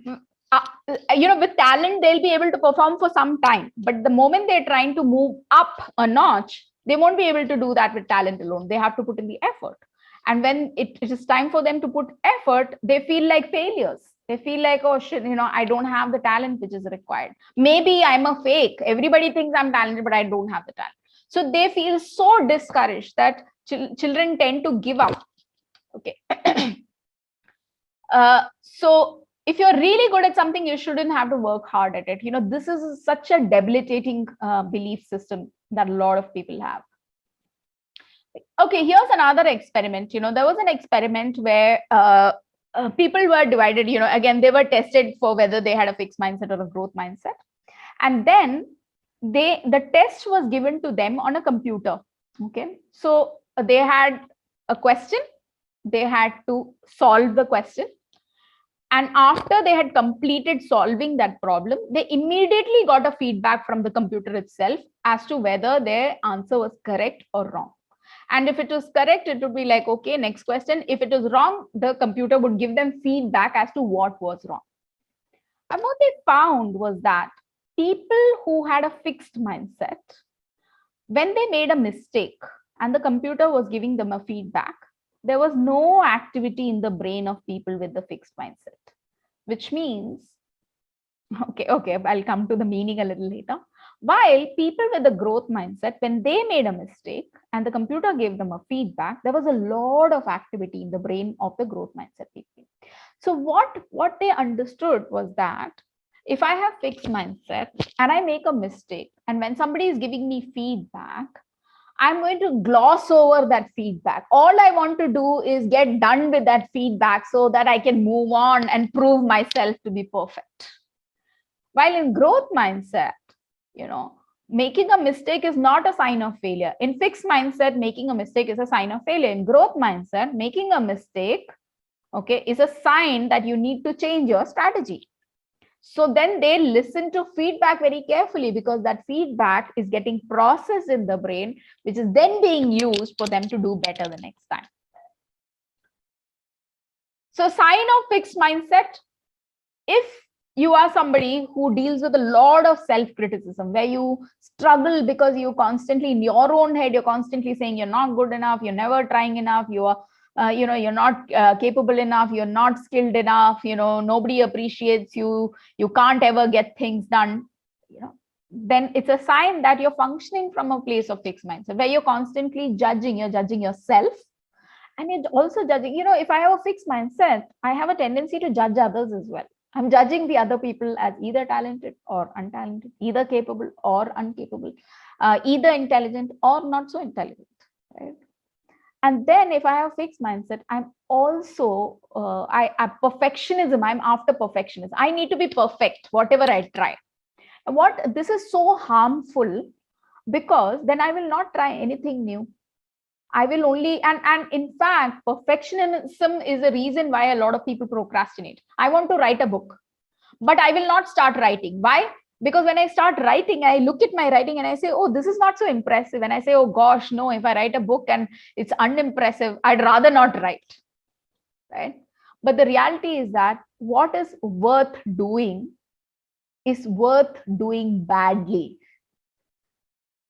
with talent, they'll be able to perform for some time, but the moment they're trying to move up a notch, they won't be able to do that with talent alone. They have to put in the effort. And when it is time for them to put effort, they feel like failures. They feel like, oh shit, I don't have the talent which is required. Maybe I'm a fake. Everybody thinks I'm talented, but I don't have the talent. So they feel so discouraged that children tend to give up. Okay. So if you're really good at something, you shouldn't have to work hard at it. This is such a debilitating belief system that a lot of people have. Okay, here's another experiment. There was an experiment where people were divided, again, they were tested for whether they had a fixed mindset or a growth mindset. And then the test was given to them on a computer. Okay. So they had a question, they had to solve the question. And after they had completed solving that problem, they immediately got a feedback from the computer itself as to whether their answer was correct or wrong. And if it was correct, it would be like, okay, next question. If it was wrong, the computer would give them feedback as to what was wrong. And what they found was that people who had a fixed mindset, when they made a mistake and the computer was giving them a feedback, there was no activity in the brain of people with the fixed mindset, which means, okay, I'll come to the meaning a little later. While people with the growth mindset, when they made a mistake and the computer gave them a feedback, there was a lot of activity in the brain of the growth mindset people. So what they understood was that if I have fixed mindset and I make a mistake, and when somebody is giving me feedback, I'm going to gloss over that feedback. All I want to do is get done with that feedback so that I can move on and prove myself to be perfect. While in growth mindset, making a mistake is not a sign of failure. In fixed mindset, making a mistake is a sign of failure. In growth mindset, making a mistake, okay, is a sign that you need to change your strategy. So then they listen to feedback very carefully, because that feedback is getting processed in the brain, which is then being used for them to do better the next time. So sign of fixed mindset: if you are somebody who deals with a lot of self-criticism, where you struggle because you constantly, in your own head, you're constantly saying you're not good enough, you're never trying enough, you are you're not capable enough, you're not skilled enough, nobody appreciates you, you can't ever get things done, then it's a sign that you're functioning from a place of fixed mindset, where you're constantly judging, you're judging yourself, and you're also judging, if I have a fixed mindset, I have a tendency to judge others as well. I'm judging the other people as either talented or untalented, either capable or incapable, either intelligent or not so intelligent, right? And then if I have fixed mindset, I'm also, perfectionism, I'm after perfectionism. I need to be perfect, whatever I try. And this is so harmful, because then I will not try anything new. I will only, and in fact, perfectionism is a reason why a lot of people procrastinate. I want to write a book, but I will not start writing. Why? Because when I start writing, I look at my writing and I say, oh, this is not so impressive. And I say, oh gosh, no, if I write a book and it's unimpressive, I'd rather not write, right? But the reality is that what is worth doing is worth doing badly.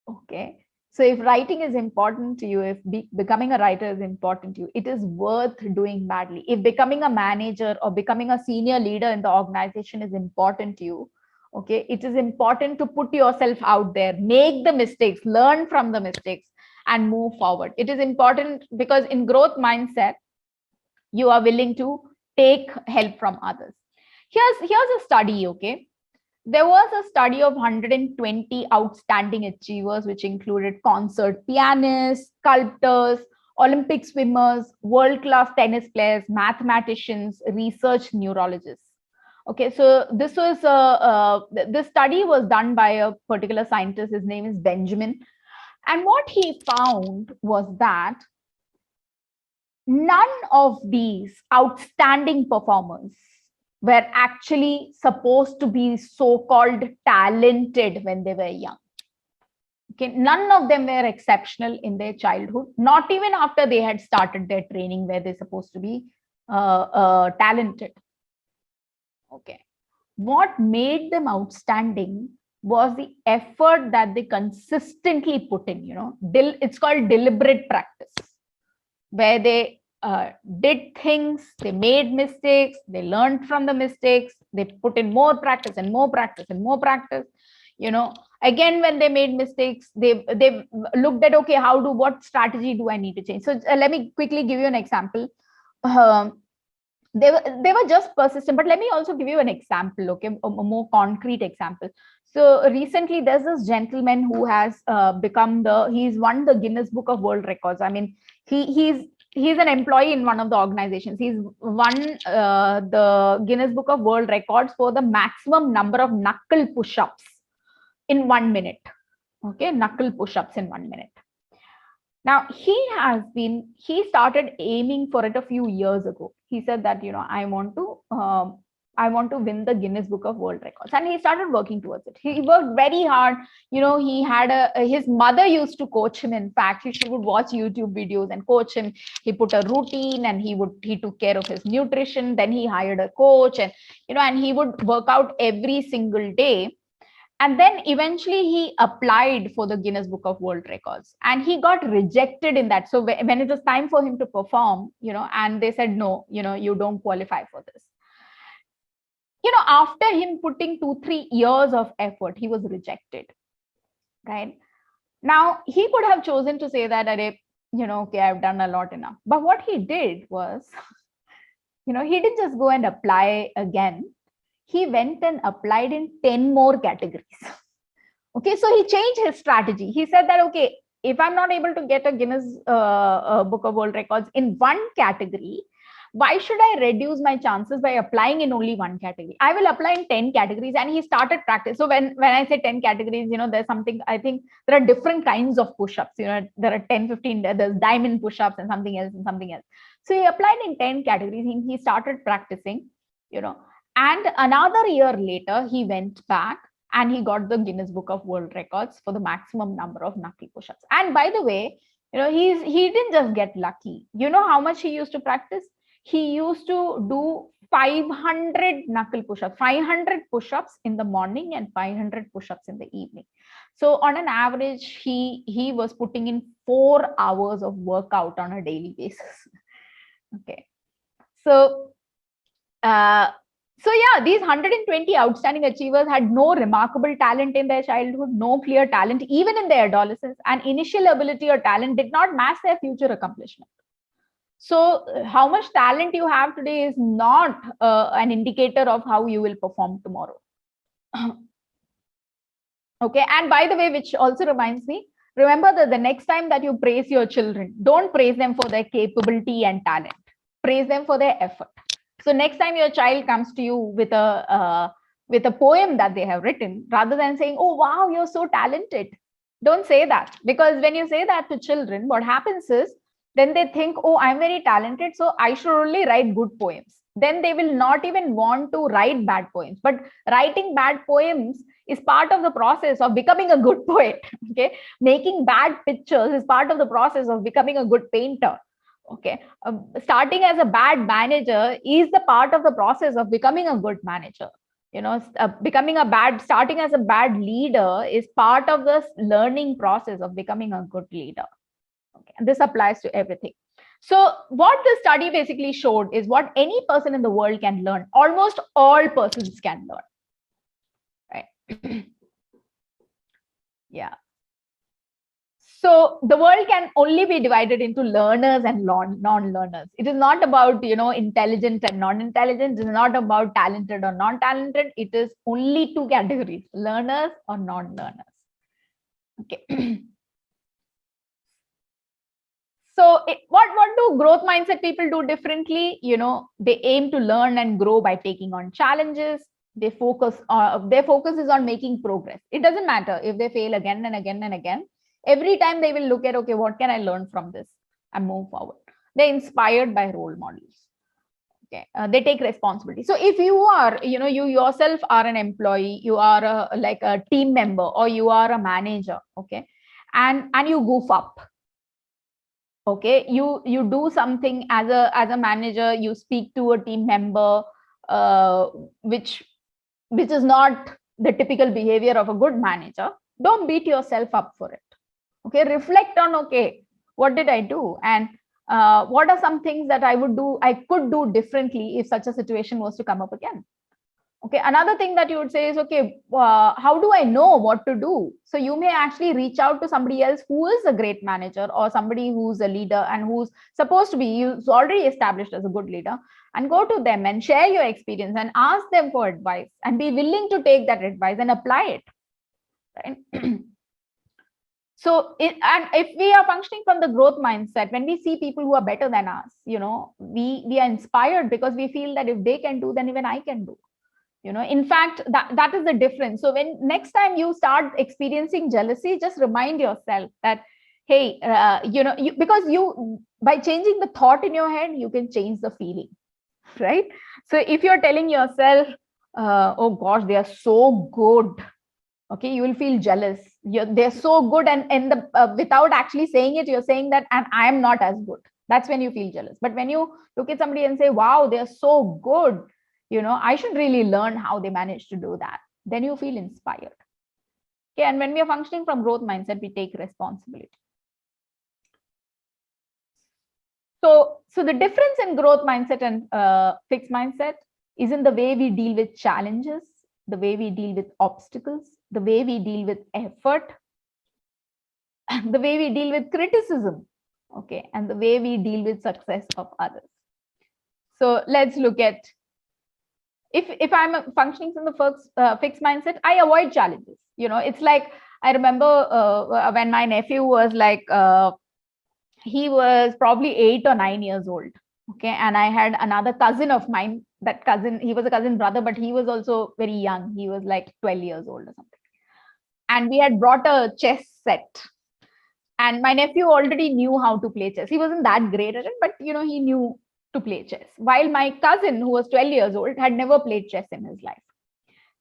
Okay. So if writing is important to you, if becoming a writer is important to you, it is worth doing badly. If becoming a manager or becoming a senior leader in the organization is important to you, okay, it is important to put yourself out there, make the mistakes, learn from the mistakes, and move forward. It is important because in growth mindset, you are willing to take help from others. Here's a study, okay. There was a study of 120 outstanding achievers, which included concert pianists, sculptors, Olympic swimmers, world-class tennis players, mathematicians, research neurologists. Okay, so this study was done by a particular scientist. His name is Benjamin. And what he found was that none of these outstanding performers were actually supposed to be so-called talented when they were young. Okay, none of them were exceptional in their childhood, not even after they had started their training where they're supposed to be talented. Okay, what made them outstanding was the effort that they consistently put in. It's called deliberate practice, where they did things, they made mistakes, they learned from the mistakes, they put in more practice and more practice and more practice. Again, when they made mistakes, they looked at, okay, what strategy do I need to change? So let me quickly give you an example. They were just persistent, but let me also give you an example, okay, a more concrete example. So recently there's this gentleman who has he's won the Guinness Book of World Records. I mean, he's he's an employee in one of the organizations. He's won the Guinness Book of World Records for the maximum number of knuckle push-ups in 1 minute. Okay, knuckle push-ups in 1 minute. Now, he started aiming for it a few years ago. He said that, I want to win the Guinness Book of World Records. And he started working towards it. He worked very hard. He had his mother used to coach him. In fact, she would watch YouTube videos and coach him. He put a routine, and he took care of his nutrition. Then he hired a coach, and, and he would work out every single day. And then eventually he applied for the Guinness Book of World Records, and he got rejected in that. So when it was time for him to perform, and they said, no, you don't qualify for this. After him putting 2-3 years of effort, he was rejected, right? Now, he could have chosen to say that, okay, I've done a lot enough. But what he did was, he didn't just go and apply again. He went and applied in 10 more categories. Okay, so he changed his strategy. He said that, okay, if I'm not able to get a Guinness Book of World Records in one category, why should I reduce my chances by applying in only one category? I will apply in 10 categories. And he started practice. So when I say 10 categories, there's something, I think there are different kinds of push-ups. There are 10, 15, there's diamond push-ups and something else and something else. So he applied in 10 categories. He started practicing, and another year later, he went back and he got the Guinness Book of World Records for the maximum number of knuckle push-ups. And by the way, he didn't just get lucky. You know how much he used to practice? He used to do 500 knuckle push-ups, 500 push-ups in the morning and 500 push-ups in the evening. So on an average, he was putting in 4 hours of workout on a daily basis. Okay. So yeah, these 120 outstanding achievers had no remarkable talent in their childhood, no clear talent even in their adolescence, and initial ability or talent did not match their future accomplishment. So how much talent you have today is not an indicator of how you will perform tomorrow. Okay, and by the way, which also reminds me, remember that the next time that you praise your children, don't praise them for their capability and talent. Praise them for their effort. So next time your child comes to you with a poem that they have written, rather than saying, oh, wow, you're so talented, don't say that. Because when you say that to children, what happens is, then they think, oh, I'm very talented, so I should only write good poems. Then they will not even want to write bad poems. But writing bad poems is part of the process of becoming a good poet. Okay, making bad pictures is part of the process of becoming a good painter. Okay, starting as a bad manager is the part of the process of becoming a good manager. Starting as a bad leader is part of the learning process of becoming a good leader. Okay, and this applies to everything. So what the study basically showed is what any person in the world can learn. Almost all persons can learn, right? Yeah. So the world can only be divided into learners and non-learners. It is not about, intelligent and non-intelligent. It is not about talented or non-talented. It is only 2 categories, learners or non-learners. Okay. So what do growth mindset people do differently? They aim to learn and grow by taking on challenges. Their focus is on making progress. It doesn't matter if they fail again and again and again. Every time they will look at, okay, what can I learn from this and move forward. They're inspired by role models. Okay, they take responsibility. So if you are, you yourself are an employee, you are like a team member, or you are a manager, okay, and you goof up. Okay, you do something as a manager, you speak to a team member, which is not the typical behavior of a good manager. Don't beat yourself up for it. Okay, reflect on, okay, what did I do, and what are some things that I could do differently if such a situation was to come up again. Okay, another thing that you would say is, okay, how do I know what to do? So you may actually reach out to somebody else who is a great manager, or somebody who's a leader and who's supposed to be, who's already established as a good leader, and go to them and share your experience and ask them for advice, and be willing to take that advice and apply it. Right? So and if we are functioning from the growth mindset, when we see people who are better than us, we are inspired because we feel that if they can do, then even I can do. In fact, that is the difference. So when next time you start experiencing jealousy, just remind yourself that, hey, because you, by changing the thought in your head, you can change the feeling, right? So if you're telling yourself, oh gosh, they are so good, okay, you will feel jealous. They're so good, and without actually saying it, you're saying that, and I am not as good. That's when you feel jealous. But when you look at somebody and say, wow, they're so good, I should really learn how they managed to do that, then you feel inspired. Okay, and when we are functioning from growth mindset, we take responsibility. So the difference in growth mindset and fixed mindset is in the way we deal with challenges, the way we deal with obstacles, the way we deal with effort, the way we deal with criticism, okay, and the way we deal with success of others. So let's look at, if I'm functioning from the fixed mindset, I avoid challenges. It's like, I remember when my nephew was like, he was probably 8 or 9 years old. Okay. And I had another cousin of mine. That cousin, he was a cousin brother, but he was also very young. He was like 12 years old or something. And we had brought a chess set. And my nephew already knew how to play chess. He wasn't that great at it, but he knew to play chess. While my cousin, who was 12 years old, had never played chess in his life.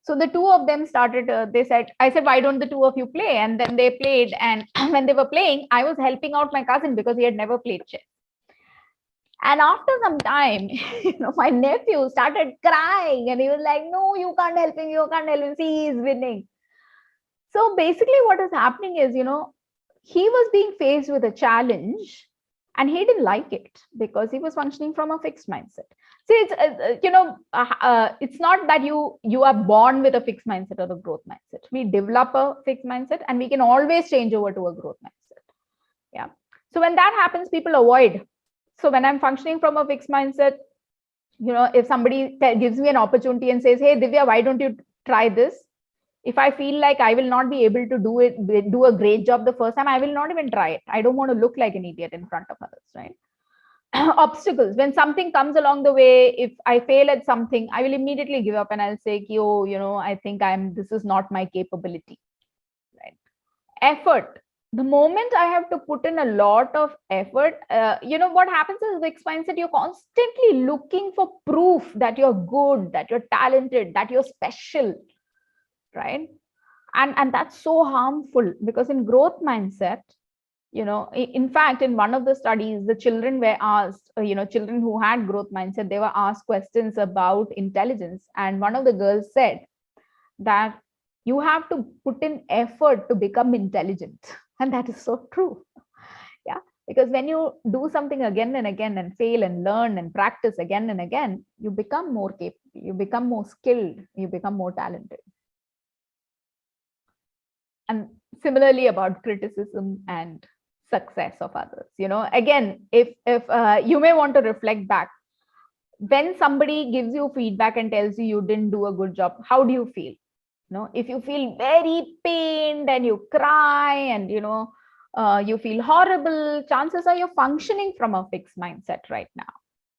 So the two of them started, I said, why don't the two of you play? And then they played. And when they were playing, I was helping out my cousin because he had never played chess. And after some time, my nephew started crying and he was like, no, you can't help him. You can't help him. See, he's winning. So basically what is happening is, he was being faced with a challenge and he didn't like it because he was functioning from a fixed mindset. See, it's not that you are born with a fixed mindset or a growth mindset. We develop a fixed mindset and we can always change over to a growth mindset. Yeah. So when that happens, people avoid. So when I'm functioning from a fixed mindset, if somebody gives me an opportunity and says, hey, Divya, why don't you try this? If I feel like I will not be able to do a great job the first time, I will not even try it. I don't want to look like an idiot in front of others, right? Obstacles. When something comes along the way, if I fail at something, I will immediately give up and I'll say, I think this is not my capability, right? Effort. The moment I have to put in a lot of effort, what happens is fixed mindset, you're constantly looking for proof that you're good, that you're talented, that you're special, right? And that's so harmful, because in growth mindset, in fact, in one of the studies, the children were asked, children who had growth mindset, they were asked questions about intelligence. And one of the girls said that you have to put in effort to become intelligent. And that is so true. Yeah. Because when you do something again and again and fail and learn and practice again and again, you become more capable, you become more skilled, you become more talented. And similarly about criticism and success of others, again, if you may want to reflect back, when somebody gives you feedback and tells you you didn't do a good job, how do you feel? If you feel very pained and you cry and you feel horrible, chances are you're functioning from a fixed mindset right now.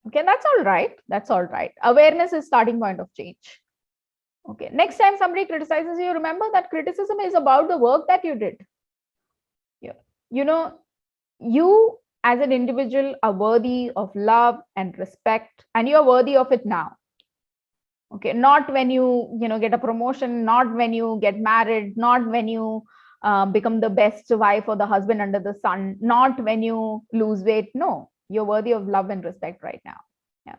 Okay, that's all right. That's all right. Awareness is starting point of change. Okay, next time somebody criticizes you, remember that criticism is about the work that you did. Yeah. You as an individual are worthy of love and respect, and you're worthy of it now. Okay, not when you get a promotion, not when you get married, not when you become the best wife or the husband under the sun, not when you lose weight. No, you're worthy of love and respect right now. Yeah.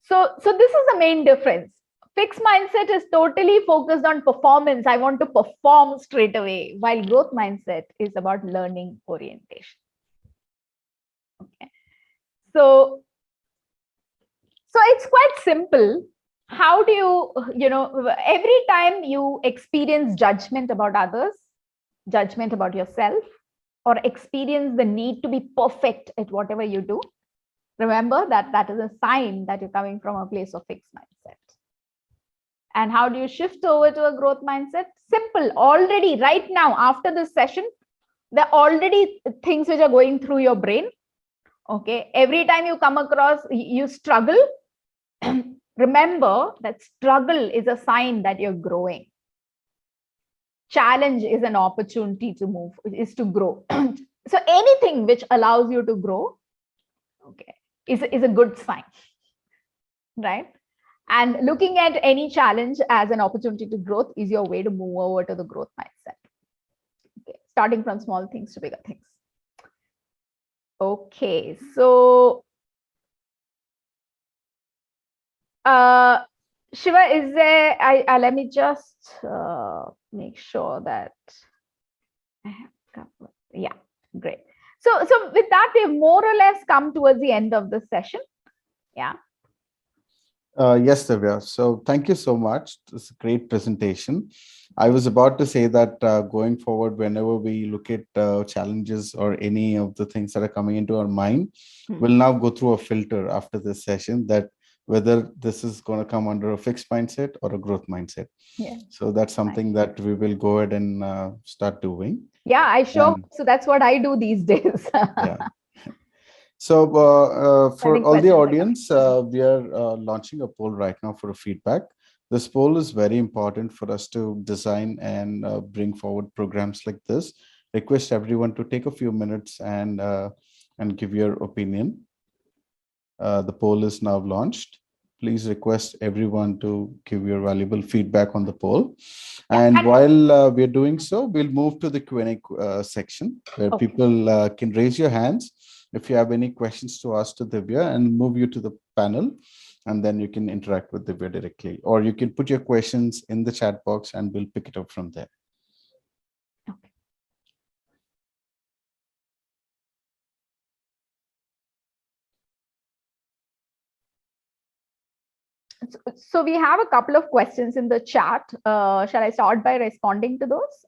So this is the main difference. Fixed mindset is totally focused on performance. I want to perform straight away, while growth mindset is about learning orientation. Okay. So it's quite simple. How do you, every time you experience judgment about others, judgment about yourself, or experience the need to be perfect at whatever you do, remember that is a sign that you're coming from a place of fixed mindset. And how do you shift over to a growth mindset? Simple. Already, right now, after this session, there are already things which are going through your brain. Okay. Every time you come across, you struggle, remember that struggle is a sign that you're growing. Challenge is an opportunity to move, is to grow. So anything which allows you to grow, okay, is a good sign, right? And looking at any challenge as an opportunity to growth is your way to move over to the growth mindset. Okay, starting from small things to bigger things. Okay, so Shiva, is there? let me just make sure that I have covered. Yeah, great. So with that, we've more or less come towards the end of the session. Yeah. Yes, Divya. So thank you so much. It's a great presentation. I was about to say that going forward, whenever we look at challenges or any of the things that are coming into our mind, we'll now go through a filter after this session that whether this is going to come under a fixed mindset or a growth mindset. Yeah. So that's something that we will go ahead and start doing. Yeah, I sure. So that's what I do these days. Yeah. So for all the audience, we are launching a poll right now for a feedback. This poll is very important for us to design and bring forward programs like this. Request everyone to take a few minutes and give your opinion. The poll is now launched. Please request everyone to give your valuable feedback on the poll. And while we're doing so, we'll move to the Q&A section where people can raise your hands if you have any questions to ask to Divya, and move you to the panel, and then you can interact with Divya directly, or you can put your questions in the chat box and we'll pick it up from there. Okay. So we have a couple of questions in the chat. Shall I start by responding to those?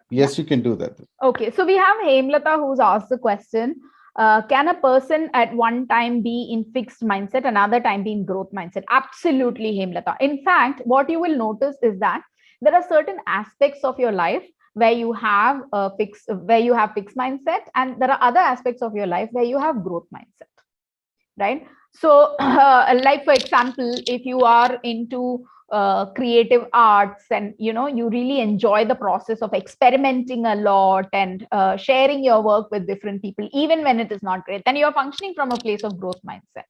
Yes, you can do that. Okay, so we have Hemlata who's asked the question. Can a person at one time be in fixed mindset, another time be in growth mindset? Absolutely, Hemlata. In fact, what you will notice is that there are certain aspects of your life where you have fixed mindset, and there are other aspects of your life where you have growth mindset, right? So, like for example, if you are into creative arts and you really enjoy the process of experimenting a lot and sharing your work with different people even when it is not great, then you're functioning from a place of growth mindset.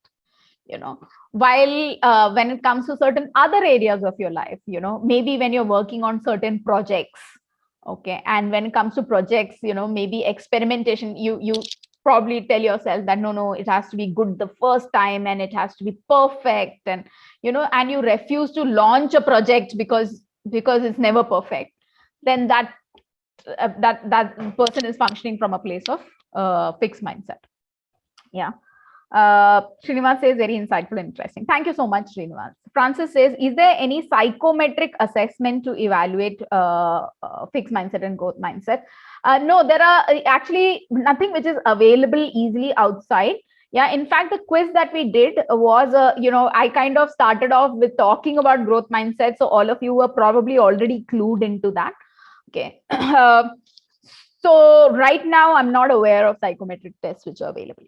While when it comes to certain other areas of your life, maybe when you're working on certain projects, okay, and when it comes to projects, maybe experimentation, you probably tell yourself that no, it has to be good the first time and it has to be perfect, and and you refuse to launch a project because it's never perfect, then that person is functioning from a place of fixed mindset. Yeah. Srinivas says very insightful, interesting. Thank you so much, Srinivas. Francis says, is there any psychometric assessment to evaluate fixed mindset and growth mindset? No, there are actually nothing which is available easily outside. Yeah, in fact, the quiz that we did was, I kind of started off with talking about growth mindset. So all of you were probably already clued into that. Okay. So right now, I'm not aware of psychometric tests which are available.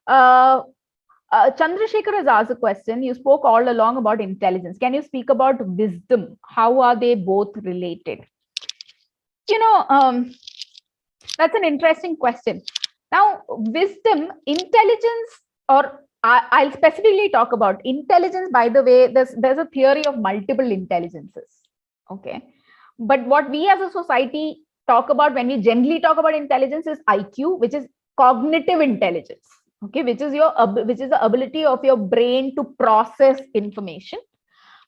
Chandrasekhar has asked a question. You spoke all along about intelligence. Can you speak about wisdom? How are they both related? That's an interesting question. Now, wisdom, intelligence, or I'll specifically talk about intelligence. By the way, there's a theory of multiple intelligences. Okay. But what we as a society talk about when we generally talk about intelligence is IQ, which is cognitive intelligence. Okay, which is the ability of your brain to process information.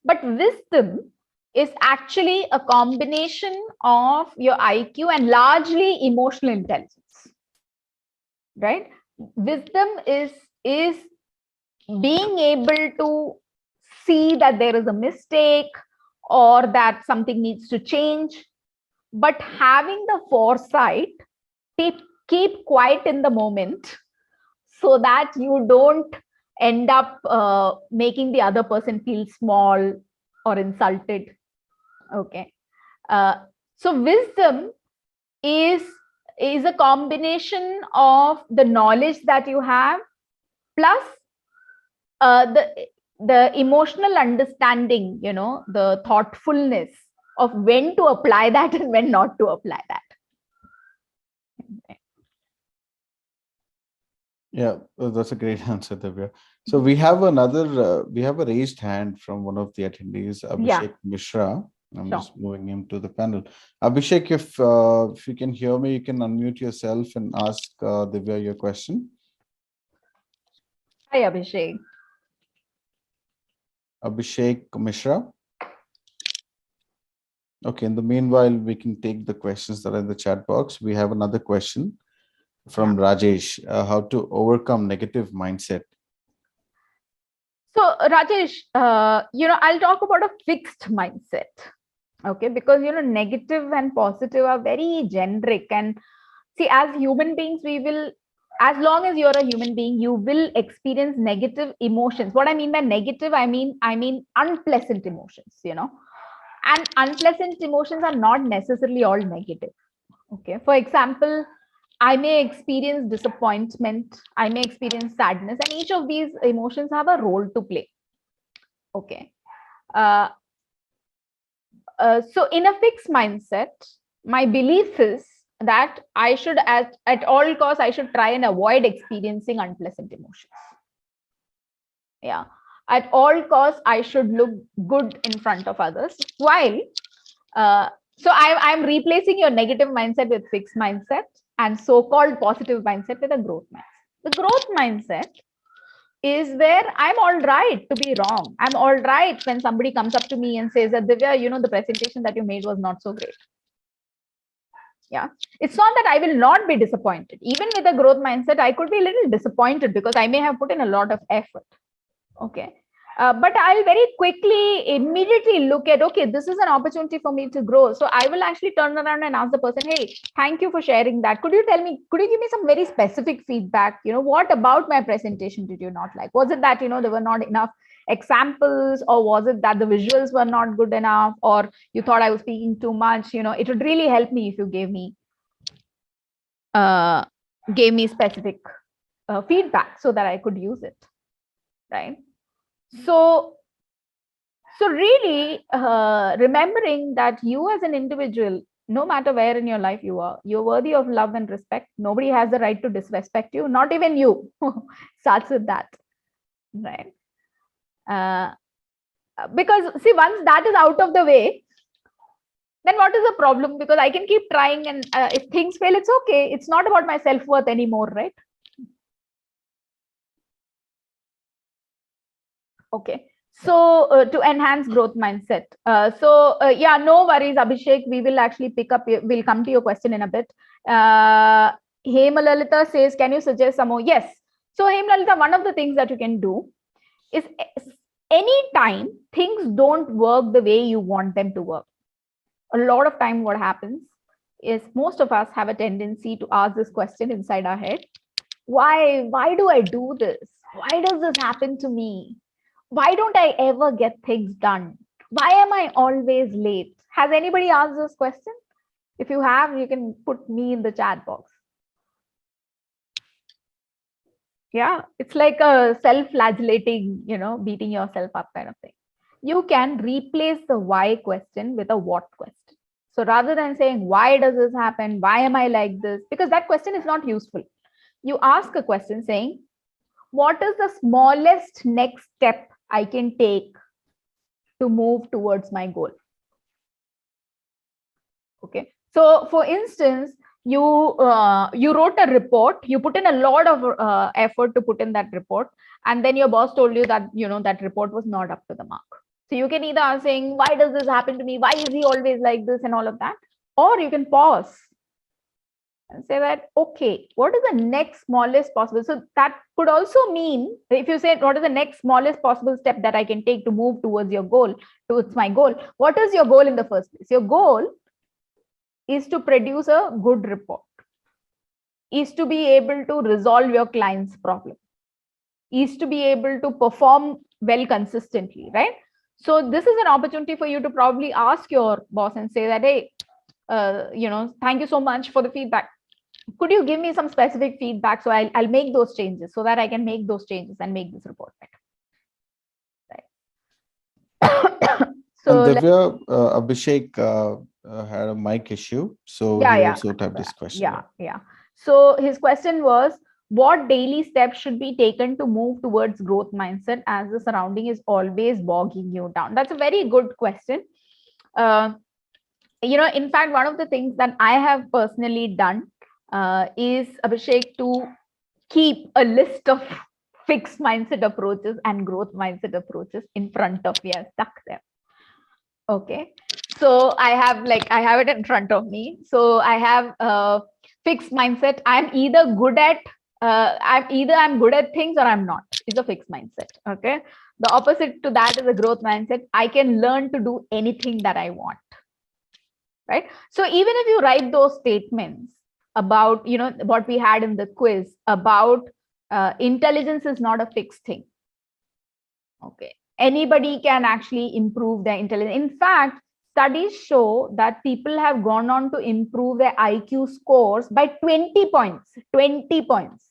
But wisdom is actually a combination of your IQ and largely emotional intelligence, right? Wisdom is being able to see that there is a mistake or that something needs to change, but having the foresight to keep quiet in the moment so that you don't end up making the other person feel small or insulted. Okay. So wisdom is a combination of the knowledge that you have plus the emotional understanding, the thoughtfulness of when to apply that and when not to apply that. Yeah, that's a great answer, Divya. So we have we have a raised hand from one of the attendees, Abhishek Mishra. I'm just moving him to the panel. Abhishek, if you can hear me, you can unmute yourself and ask Divya your question. Hi, Abhishek. Abhishek Mishra. Okay, in the meanwhile, we can take the questions that are in the chat box. We have another question from Rajesh, how to overcome negative mindset. So Rajesh, I'll talk about a fixed mindset. Okay, because negative and positive are very generic, and see, as human beings, as long as you're a human being, you will experience negative emotions. What I mean by negative, I mean unpleasant emotions, and unpleasant emotions are not necessarily all negative. Okay, for example, I may experience disappointment, I may experience sadness, and each of these emotions have a role to play. Okay. So in a fixed mindset, my belief is that I should, at all costs, I should try and avoid experiencing unpleasant emotions. Yeah. At all costs, I should look good in front of others. While, so I'm replacing your negative mindset with fixed mindset and so-called positive mindset with a growth mindset. The growth mindset is where I'm all right to be wrong. I'm all right when somebody comes up to me and says that, Divya, the presentation that you made was not so great. Yeah. It's not that I will not be disappointed. Even with a growth mindset, I could be a little disappointed because I may have put in a lot of effort. Okay. But I'll very quickly, immediately look at, okay, this is an opportunity for me to grow. So I will actually turn around and ask the person, hey, thank you for sharing that. Could you give me some very specific feedback? What about my presentation did you not like? Was it that, there were not enough examples, or was it that the visuals were not good enough, or you thought I was speaking too much? It would really help me if you gave me specific feedback so that I could use it. Right. So really remembering that you as an individual, no matter where in your life you're worthy of love and respect. Nobody has the right to disrespect you, not even you. Starts with that, right? Because see, once that is out of the way, then what is the problem? Because I can keep trying, and if things fail, it's okay. It's not about my self-worth anymore, right? Okay. So to enhance growth mindset. Yeah, no worries, Abhishek. We will actually we'll come to your question in a bit. Hemalalita says, can you suggest some more? Yes. So Hemalalita, one of the things that you can do is anytime things don't work the way you want them to work. A lot of time what happens is most of us have a tendency to ask this question inside our head. Why do I do this? Why does this happen to me? Why don't I ever get things done? Why am I always late? Has anybody asked this question? If you have, you can put me in the chat box. Yeah, it's like a self-flagellating, beating yourself up kind of thing. You can replace the why question with a what question. So rather than saying, why does this happen? Why am I like this? Because that question is not useful. You ask a question saying, what is the smallest next step I can take to move towards my goal? Okay. So for instance, you wrote a report, you put in a lot of effort to put in that report, and then your boss told you that, that report was not up to the mark. So you can either ask saying, why does this happen to me? Why is he always like this and all of that? Or you can pause and say that, okay, what is the next smallest possible? So that could also mean, if you say, what is the next smallest possible step that I can take to move towards your goal, towards my goal? What is your goal in the first place? Your goal is to produce a good report, is to be able to resolve your client's problem, is to be able to perform well consistently, right? So this is an opportunity for you to probably ask your boss and say that, hey, thank you so much for the feedback. Could you give me some specific feedback so I'll make those changes so that I can make those changes and make this report better. Right. And So Divya, Abhishek had a mic issue, so he also typed his question. Yeah. So his question was, what daily steps should be taken to move towards growth mindset as the surrounding is always bogging you down? That's a very good question. In fact, one of the things that I have personally done is, Abhishek, to keep a list of fixed mindset approaches and growth mindset approaches in front of me and stuck them. Okay. So I have it in front of me. So I have a fixed mindset. I'm good at things or I'm not. It's a fixed mindset. Okay. The opposite to that is a growth mindset. I can learn to do anything that I want. Right. So even if you write those statements about, what we had in the quiz about intelligence is not a fixed thing. Okay. Anybody can actually improve their intelligence. In fact, studies show that people have gone on to improve their IQ scores by 20 points. 20 points.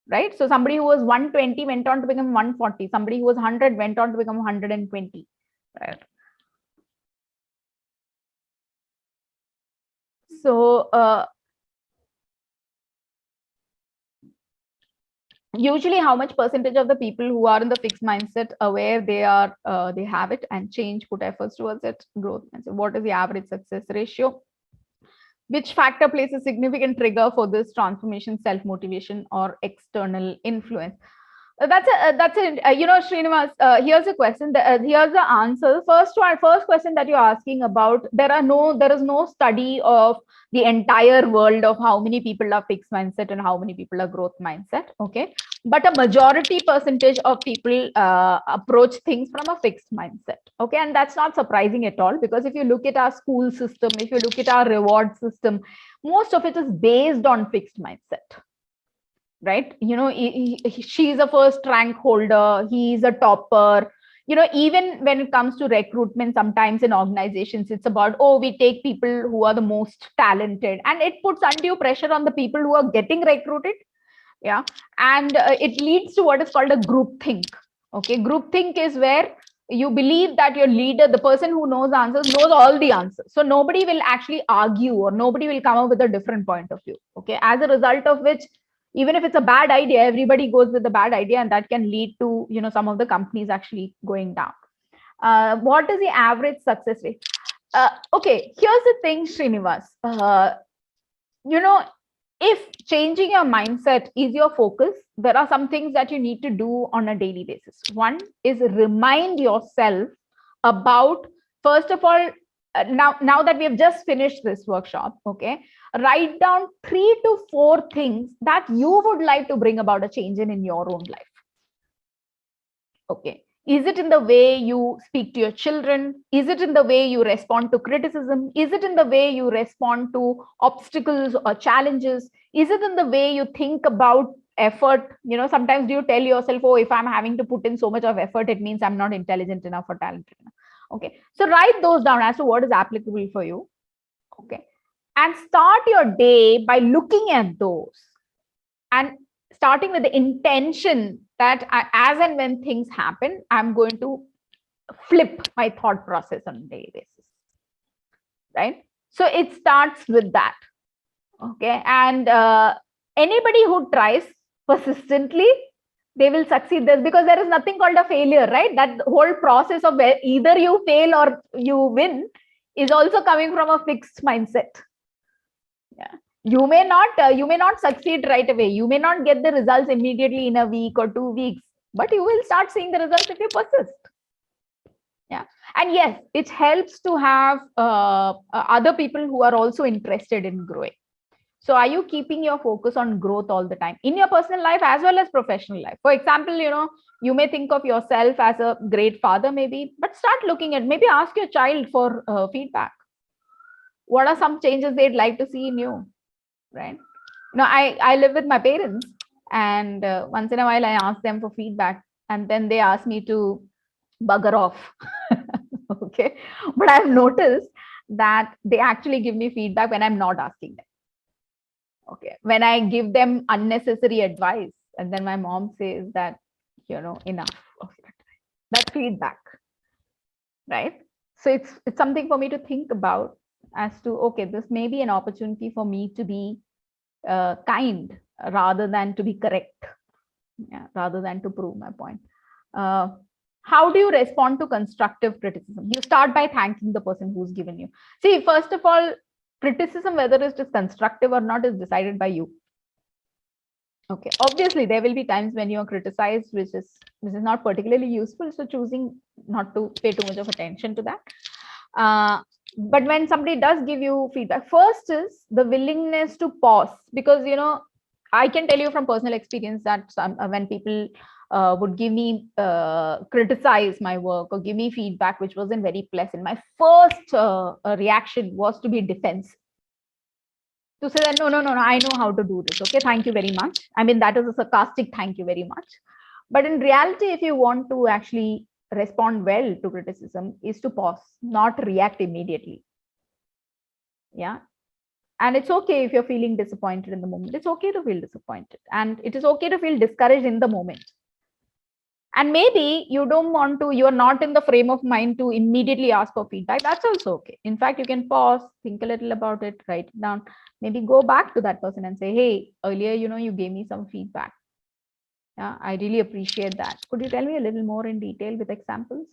Right? So somebody who was 120 went on to become 140. Somebody who was 100 went on to become 120. Right? So usually how much percentage of the people who are in the fixed mindset aware they have it and change, put efforts towards it, growth mindset? What is the average success ratio? Which factor plays a significant trigger for this transformation, self-motivation or external influence? That's Srinivas, here's a question. Here's the answer. First question that you're asking about, there is no study of the entire world of how many people are fixed mindset and how many people are growth mindset. Okay. But a majority percentage of people approach things from a fixed mindset. Okay. And that's not surprising at all, because if you look at our school system, if you look at our reward system, most of it is based on fixed mindset. Right? She's a first rank holder, he's a topper. Even when it comes to recruitment, sometimes in organizations, it's about, we take people who are the most talented, and it puts undue pressure on the people who are getting recruited. Yeah. And it leads to what is called a group think. Okay. Group think is where you believe that your leader, the person who knows answers, knows all the answers. So nobody will actually argue or nobody will come up with a different point of view. Okay. As a result of which, even if it's a bad idea, everybody goes with the bad idea, and that can lead to, some of the companies actually going down. What is the average success rate? Okay, here's the thing, Srinivas. If changing your mindset is your focus, there are some things that you need to do on a daily basis. One is remind yourself about, first of all, now that we have just finished this workshop, okay, write down 3 to 4 things that you would like to bring about a change in your own life. Okay. Is it in the way you speak to your children? Is it in the way you respond to criticism? Is it in the way you respond to obstacles or challenges? Is it in the way you think about effort? Sometimes do you tell yourself, if I'm having to put in so much of effort, it means I'm not intelligent enough or talented enough. Okay. So write those down as to what is applicable for you. Okay. And start your day by looking at those and starting with the intention that as and when things happen, I'm going to flip my thought process on a daily basis. Right? So it starts with that. Okay. And anybody who tries persistently, they will succeed this, because there is nothing called a failure, right? That whole process of where either you fail or you win is also coming from a fixed mindset. Yeah. You may not succeed right away. You may not get the results immediately in a week or 2 weeks, but you will start seeing the results if you persist. Yeah. And yes, it helps to have other people who are also interested in growing. So are you keeping your focus on growth all the time in your personal life as well as professional life? For example, you may think of yourself as a great father maybe, but start looking at, maybe ask your child for feedback. What are some changes they'd like to see in you? Right? I live with my parents, And once in a while, I ask them for feedback, and then they ask me to bugger off. Okay. But I've noticed that they actually give me feedback when I'm not asking them. Okay. When I give them unnecessary advice, and then my mom says that, enough of that feedback. Right. So it's something for me to think about as to, okay, this may be an opportunity for me to be kind rather than to be correct, rather than to prove my point. How do you respond to constructive criticism? You start by thanking the person who's given you. See, first of all, criticism, whether it is constructive or not, is decided by you. Okay. Obviously, there will be times when you are criticized, which is not particularly useful. So choosing not to pay too much of attention to that. But when somebody does give you feedback, first is the willingness to pause, because I can tell you from personal experience that when people would give me criticize my work or give me feedback which wasn't very pleasant, my first reaction was to be defensive, to say that no, I know how to do this. Okay, thank you very much. I mean, that is a sarcastic thank you very much. But in reality, if you want to actually respond well to criticism, is to pause, not react immediately. Yeah. And it's okay if you're feeling disappointed in the moment. It's okay to feel disappointed. And it is okay to feel discouraged in the moment. And maybe you don't want to, you're not in the frame of mind to immediately ask for feedback. That's also okay. In fact, you can pause, think a little about it, write it down, maybe go back to that person and say, hey, earlier, you gave me some feedback. Yeah, I really appreciate that. Could you tell me a little more in detail with examples?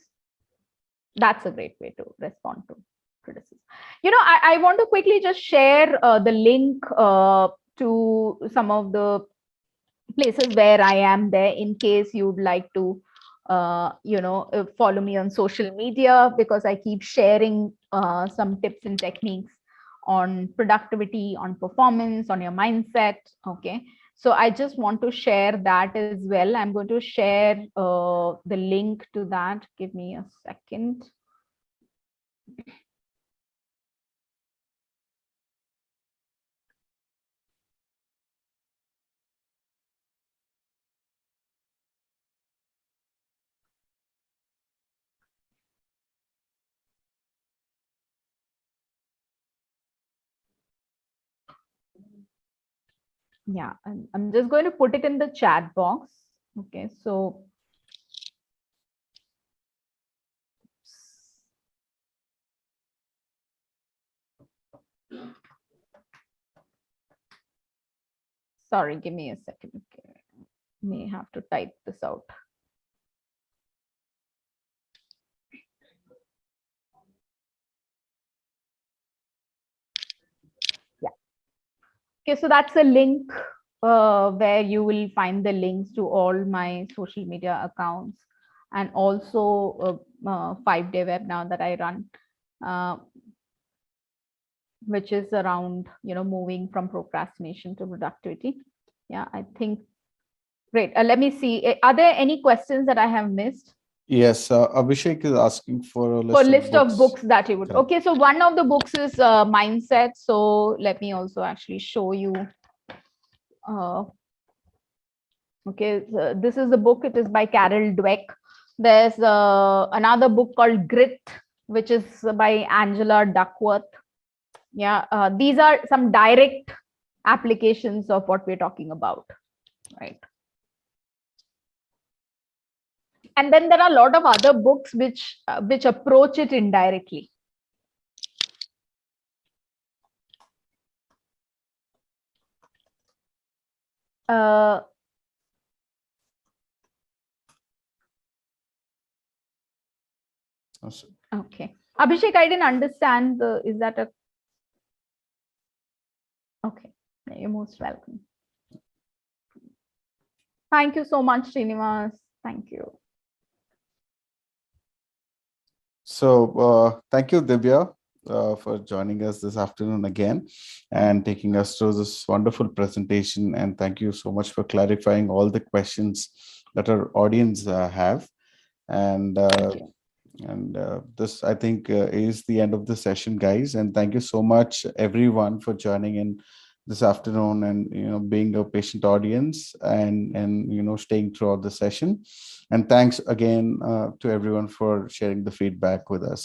That's a great way to respond to criticism. I want to quickly just share the link to some of the places where I am there, in case you'd like to follow me on social media, because I keep sharing some tips and techniques on productivity, on performance, on your mindset. Okay, so I just want to share that as well. I'm going to share the link to that. Give me a second. Yeah, I'm just going to put it in the chat box. Okay, so sorry, give me a second. Okay, may have to type this out. Yeah. Okay, so that's a link where you will find the links to all my social media accounts, and also a 5-day webinar that I run, which is around moving from procrastination to productivity. Yeah, I think great. Let me see. Are there any questions that I have missed? Yes, Abhishek is asking for a list of books that you would. Correct. Okay, so one of the books is Mindset. So let me also actually show you. Okay, so this is the book. It is by Carol Dweck. There's another book called Grit, which is by Angela Duckworth. Yeah, these are some direct applications of what we're talking about, right? And then there are a lot of other books which approach it indirectly. Okay, Abhishek, I didn't understand is that a okay? You're most welcome. Thank you so much, Srinivas. Thank you. So thank you, Divya, for joining us this afternoon again and taking us through this wonderful presentation. And thank you so much for clarifying all the questions that our audience have. And this, I think, is the end of the session, guys. And thank you so much, everyone, for joining in this afternoon, and being a patient audience, and staying throughout the session. And thanks again to everyone for sharing the feedback with us.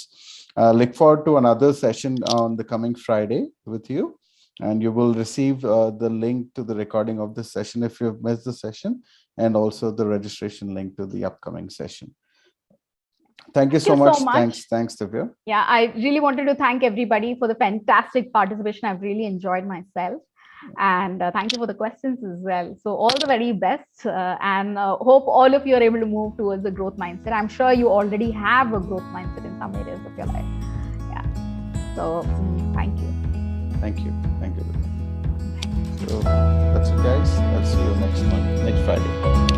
Look forward to another session on the coming Friday with you, and you will receive the link to the recording of this session if you've missed the session, and also the registration link to the upcoming session. Thank you so much. Thanks, Divya. Yeah, I really wanted to thank everybody for the fantastic participation. I've really enjoyed myself. And thank you for the questions as well. So all the very best, and hope all of you are able to move towards a growth mindset. I'm sure you already have a growth mindset in some areas of your life. Yeah. So thank you. Thank you. So that's it, guys. I'll see you next Friday.